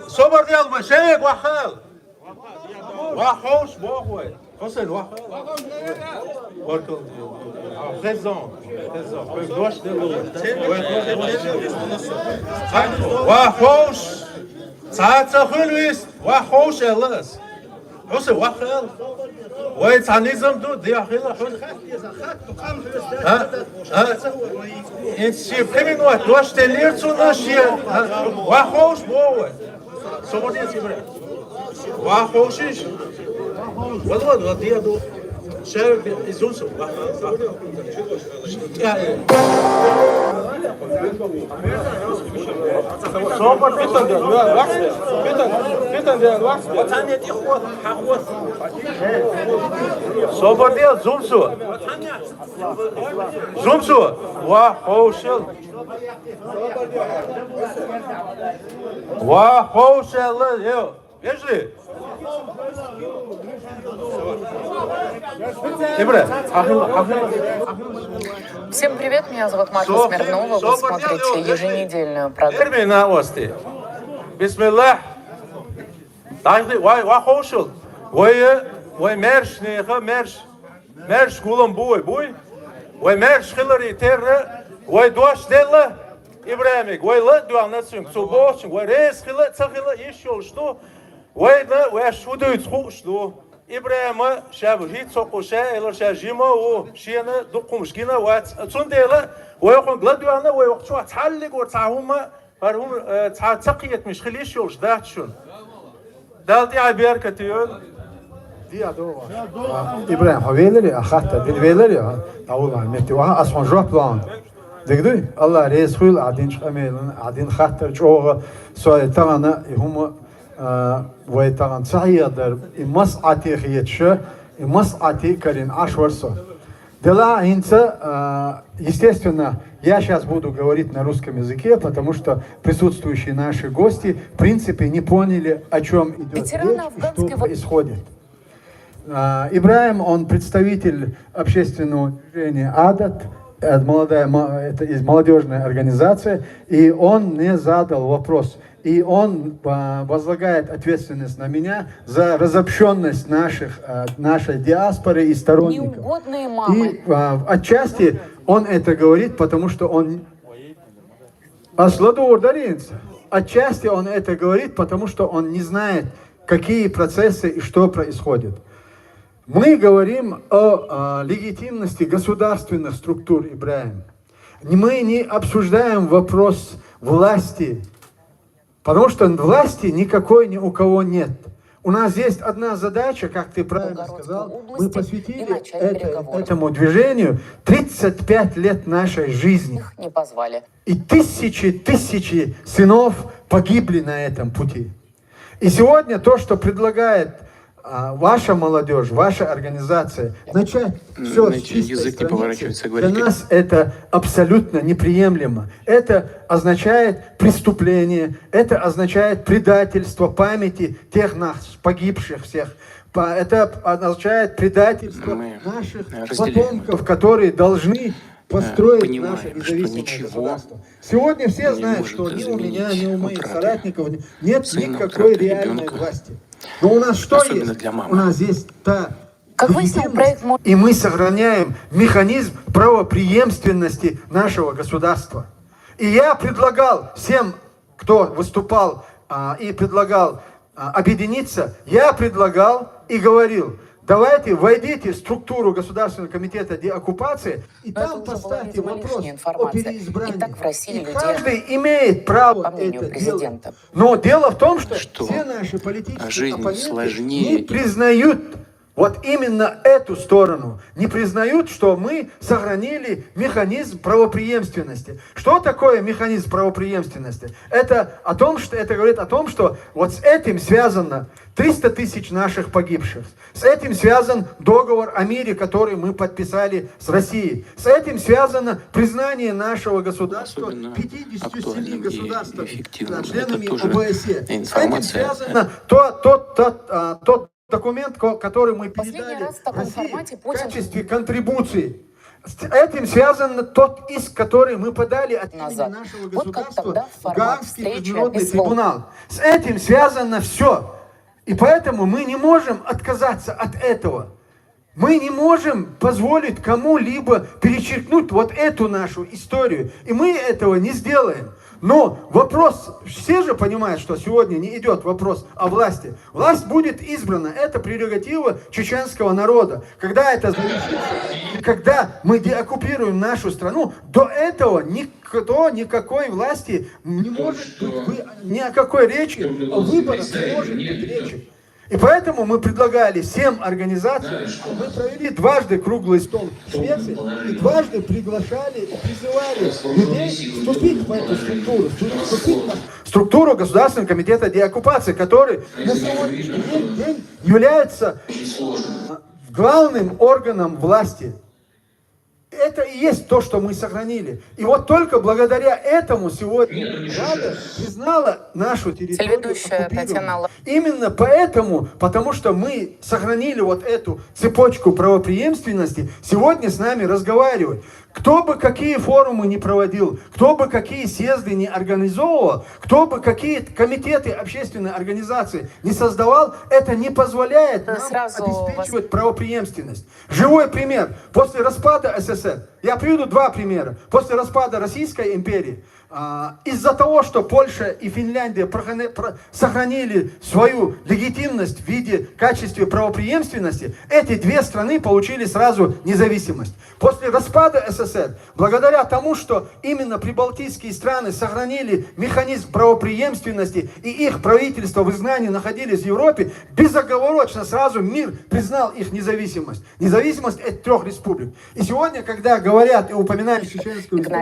Sobardel مشايق وحال. وحوش بوخوي. Conseil noir. Présent. وحوش ساعات خلويس وحوش اللاس حوش وحال ويت عنيزم دو دي اخيلا حوش انت شي بريمين وقت واش تلير تو شي وحوش بوه صوبدي سيبرا وحوشش والله دي دو شارك يزوسو صوبر بيتن ده واكس بيتن ده واكس وثاني دي خو حقوس صوبر دي زومسو وحوشل يو يجري إبرة Всем привет, меня зовут Марта Смирнова, вы смотрите еженедельную программу. Термина ости. Бисмиллах. Дайхли вай хошул. Вай мерш неха мерш. Мерш гулам буй. Вай мерш хилари терра. Вай дуаш делла. Ибраимик. Вай ла дуанасун. Субочин. Вай рез хила цахила ишол что. Вай шудует что. Ибраима шабхит сокуша эло шажима о шиена дукумшкина ват цундела ويقول غلادوانا ويوقتوا تعلق وتعهما فهم تعتقيت مش خليش يوش داتشون دالتي عبير كتيول إبراهيم حويلري أخذت بالفيلري أول ما متوها أسمع جواب لان دقدوي الله رئيس خيل عدين شميلن عدين خاطر جوه سؤال تاعنا هم ويتاعن صحيح المسعتي خيتشة المسعتي كرين 10 ورسو дела инца, естественно, я сейчас буду говорить на русском языке, потому что присутствующие наши гости, в принципе, не поняли, о чем идет речь и что происходит. Ибраим, он представитель общественного движения «Адат», это из молодежной организации, и он мне задал вопрос. И он возлагает ответственность на меня за разобщенность нашей диаспоры и сторонников. Неугодные мамы. И отчасти он это говорит, потому что он... Отчасти он это говорит, потому что он не знает, какие процессы и что происходит. Мы говорим о легитимности государственных структур, Ибраим. Мы не обсуждаем вопрос власти, потому что власти никакой ни у кого нет. У нас есть одна задача, как ты правильно сказал, мы посвятили этому движению 35 лет нашей жизни. Их не позвали. И тысячи сынов погибли на этом пути. И сегодня то, что предлагает ваша молодежь, ваша организация, начать все с чистой страницы, для нас это абсолютно неприемлемо. Это означает преступление, это означает предательство памяти тех нас, погибших всех. Это означает предательство наших потомков, которые должны построить наше независимое государство. Сегодня все знают, что ни у меня, ни у моих соратников нет никакой реальной власти. Но у нас что есть? У нас есть та легитимность, и мы сохраняем механизм правопреемственности нашего государства. И я предлагал всем, кто выступал и предлагал объединиться, я предлагал и говорил: давайте войдите в структуру Государственного комитета деоккупации и там поставьте вопрос о переизбрании. И каждый имеет право это делать. Но дело в том, что все наши политические оппоненты не признают вот именно эту сторону, не признают, что мы сохранили механизм правопреемственности. Что такое механизм правопреемственности? Это говорит о том, что вот с этим связано 300 тысяч наших погибших. С этим связан договор о мире, который мы подписали с Россией. С этим связано признание нашего государства 57 государствами, членами ОБСЕ. С этим связано тот документ, который мы передали России в качестве контрибуции. С этим связан тот иск, который мы подали от имени нашего государства в Гаагский международный трибунал. С этим связано все. И поэтому мы не можем отказаться от этого. Мы не можем позволить кому-либо перечеркнуть вот эту нашу историю. И мы этого не сделаем. Но вопрос, все же понимают, что сегодня не идет вопрос о власти. Власть будет избрана, это прерогатива чеченского народа. Когда это завершится, когда мы деоккупируем нашу страну, до этого никакой власти не может быть, ни о какой речи, о выборах не может быть речи. И поэтому мы предлагали всем организациям, мы провели дважды круглый стол в Швеции и дважды приглашали и призывали людей вступить в эту структуру, структуру Государственного комитета деоккупации, который на сегодняшний день является главным органом власти. это и есть то, что мы сохранили. И вот только благодаря этому сегодня Рада признала нашу территорию оккупированной. Именно поэтому, потому что мы сохранили вот эту цепочку правопреемственности, сегодня с нами разговаривают. Кто бы какие форумы не проводил, кто бы какие съезды не организовывал, кто бы какие комитеты, общественные организации не создавал, это не позволяет нам обеспечивать правопреемственность. Живой пример. После распада СССР, я приведу два примера. После распада Российской империи, из-за того, что Польша и Финляндия сохранили свою легитимность в виде качестве правопреемственности, эти две страны получили сразу независимость. После распада СССР, благодаря тому, что именно прибалтийские страны сохранили механизм правопреемственности и их правительства в изгнании находились в Европе, безоговорочно сразу мир признал их независимость. Независимость этих трех республик. И сегодня, когда говорят и упоминают Чеченскую республику,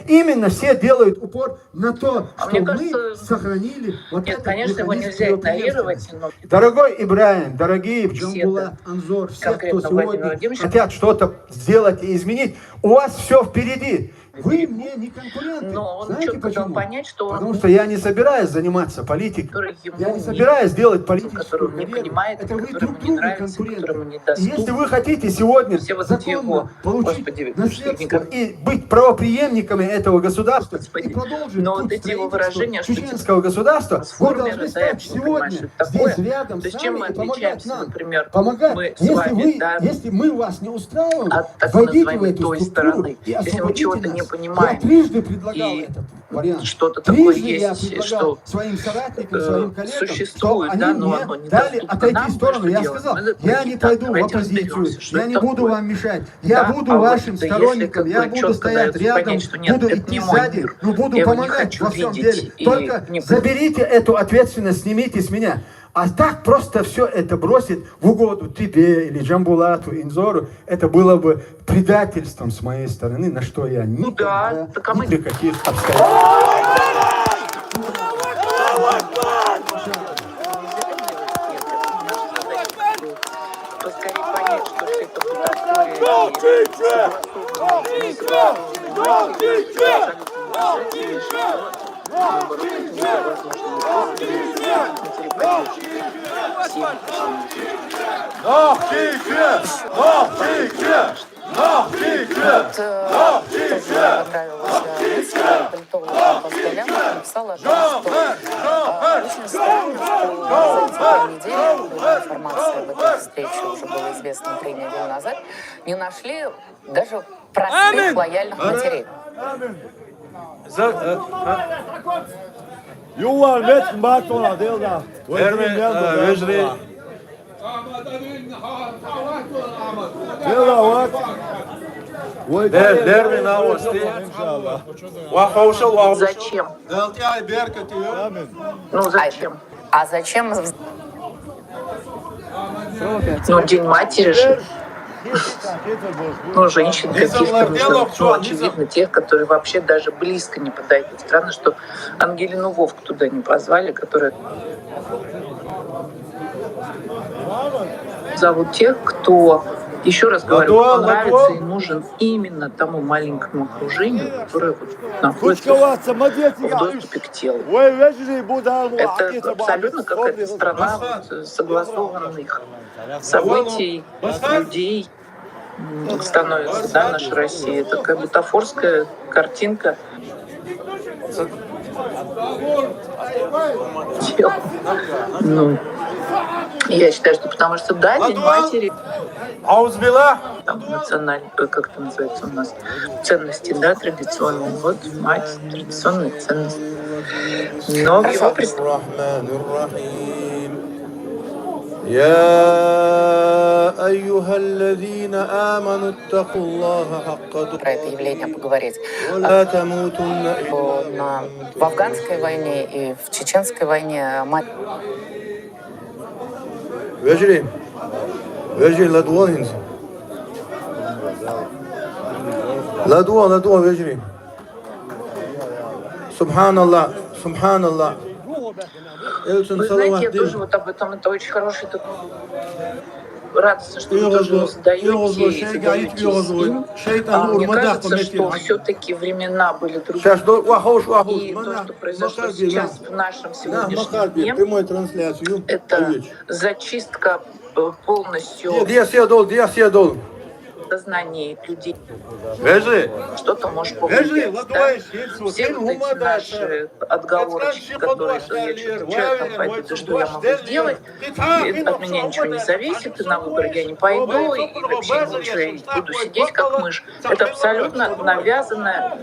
именно все делают упор на то, что мы сохранили вот этот конечно, его нельзя игнорировать. Но... Дорогой Ибраим, дорогие Джамбулат, Анзор, все, кто сегодня хотят что-то сделать и изменить, у вас все впереди. Вы мне не конкуренты. Но он знаете почему? Понять, что Потому что я не собираюсь заниматься политикой. Я не собираюсь делать политическую карьеру. Это вы друг другу конкуренты. И если вы хотите сегодня законно получить наследство и быть правопреемниками этого государства и продолжить путь строительства чеченского государства, вы должны стать сегодня здесь рядом с нами и помогать нам. Помогать. Если мы вас не устраиваем, войдите в эту структуру и освободите нас. Понимаем. Я трижды предлагал этот вариант. Что-то такое Трижды есть, я предлагал своим соратникам, своим коллегам, существует, что да, они но мне оно не дали отойти нам, в сторону. Я сказал, я не пойду в оппозицию, я не буду вам мешать, я буду вашим сторонником, я буду стоять рядом, буду идти сзади, но буду помогать во всем деле. Только заберите эту ответственность, снимите с меня. А так просто все это бросить в угоду тебе или Джамбулату, Инзору, это было бы предательством с моей стороны, на что я ни при каких обстоятельствах. Написала о том, что очень странно, что за эти 3 недели, была информация об этой встрече, уже было известно 3 недели назад, не нашли даже простых лояльных матерей. Зачем? Ну зачем? А зачем? Ну, День матери же. Ну, женщин каких-то нужно, ну, очевидно, тех, которые вообще даже близко не подойдут. Странно, что Ангелину Вовк туда не позвали, которая зовут тех, кто, еще раз говорю, понравится и нужен именно тому маленькому окружению, которое вот находится в доступе к телу. Это абсолютно какая-то страна вот, согласованных событий, людей становится, да, наша Россия. Это такая бутафорская картинка. Ну, я считаю, что потому что да, День матери, там, национальный, как это называется у нас, ценности, да, традиционные. Вот мать, традиционные ценности. Но в его про это явление поговорить. В афганской войне и в чеченской войне мать... Субханаллах, субханаллах. Вы знаете, я тоже вот об этом, это очень хороший радостно, что вы тоже задаете эти говорите им. Мне кажется, что все-таки времена были другие. И то, что произошло сейчас в нашем сегодняшнем дне, это зачистка полностью сознания людей. Что-то может повлиять. Да? Все вот эти наши отговорочки, которые что я что-то человек там пойду, что я могу сделать, от меня ничего не зависит, и на выборы я не пойду, и вообще ничего, я буду сидеть как мышь. Это абсолютно навязанная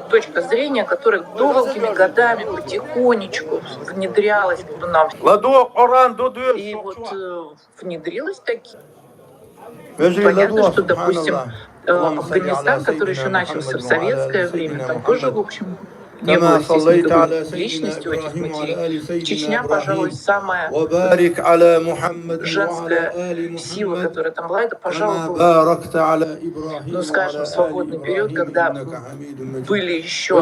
точка зрения, которая долгими годами потихонечку внедрялась к нам. И вот внедрилась такие. Понятно, что, допустим, Афганистан, который еще начался в советское время, там тоже, в общем, не было, естественно, личности у этих матерей. Чечня, пожалуй, самая женская сила, которая там была, это, пожалуй, был, ну, скажем, свободный период, когда были еще...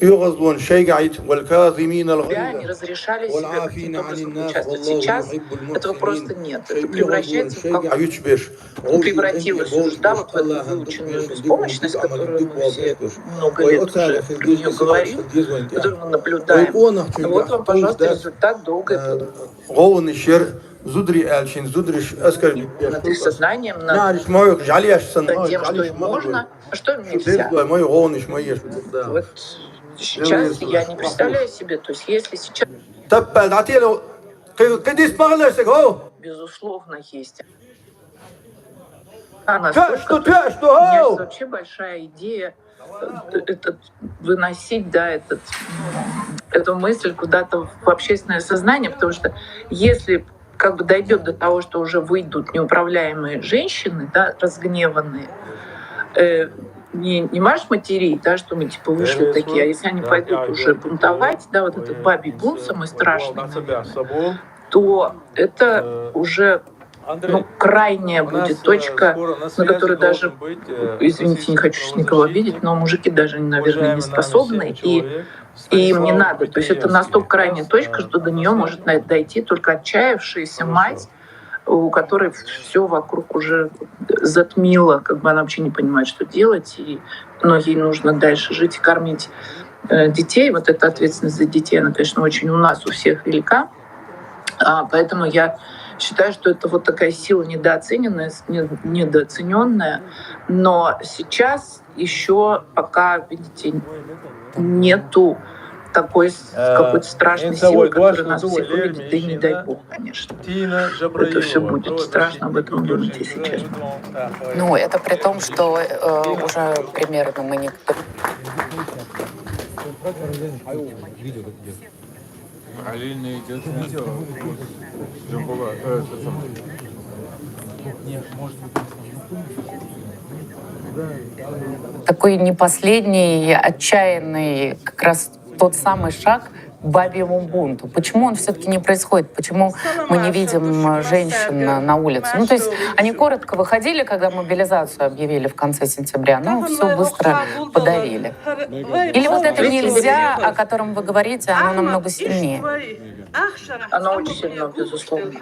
Не разрешали себе каким-то образом участвовать. Сейчас этого просто нет. Это превращается в какую-то... превратилось уже, да, вот в эту выученную беспомощность, которую мы все много лет уже про нее говорим, которую мы наблюдаем. Вот вам, пожалуйста, результат долгой над их сознанием, над тем, что им можно, а что им нельзя. Вот сейчас я не представляю себе, то есть если сейчас... Безусловно, есть. У меня вообще большая идея выносить, да, эту мысль куда-то в общественное сознание, потому что если как бы дойдет до того, что уже выйдут неуправляемые женщины, да, разгневанные, не марш матерей, да, что мы типа вышли такие, а если они пойдут уже бунтовать, да, вот этот бабий бунт самый страшный, то это уже крайняя будет точка, на которой даже, извините, не хочу сейчас никого обидеть, но мужики даже, наверное, не способны, и им не надо. То есть это настолько крайняя точка, что до нее может дойти только отчаявшаяся мать, у которой все вокруг уже затмило, как бы она вообще не понимает, что делать, но ей нужно дальше жить и кормить детей. Вот эта ответственность за детей, она, конечно, очень у нас, у всех велика. Поэтому я считаю, что это вот такая сила недооцененная, недооцененная. Но сейчас еще пока, видите, нету такой какой-то страшной силы, которая нас всех увидит, да и не дай бог, конечно. Это все будет страшно об этом думать, если честно. Ну, это при том, что уже примерно мы не... Параллельно идет видео. Такой не последний, отчаянный, как раз тот самый шаг к бабьему бунту. Почему он все-таки не происходит? Почему мы не видим женщин на улице? Ну, то есть они коротко выходили, когда мобилизацию объявили в конце сентября, но все быстро подавили. Или вот это нельзя, о котором вы говорите, оно намного сильнее? Оно очень сильно, безусловно.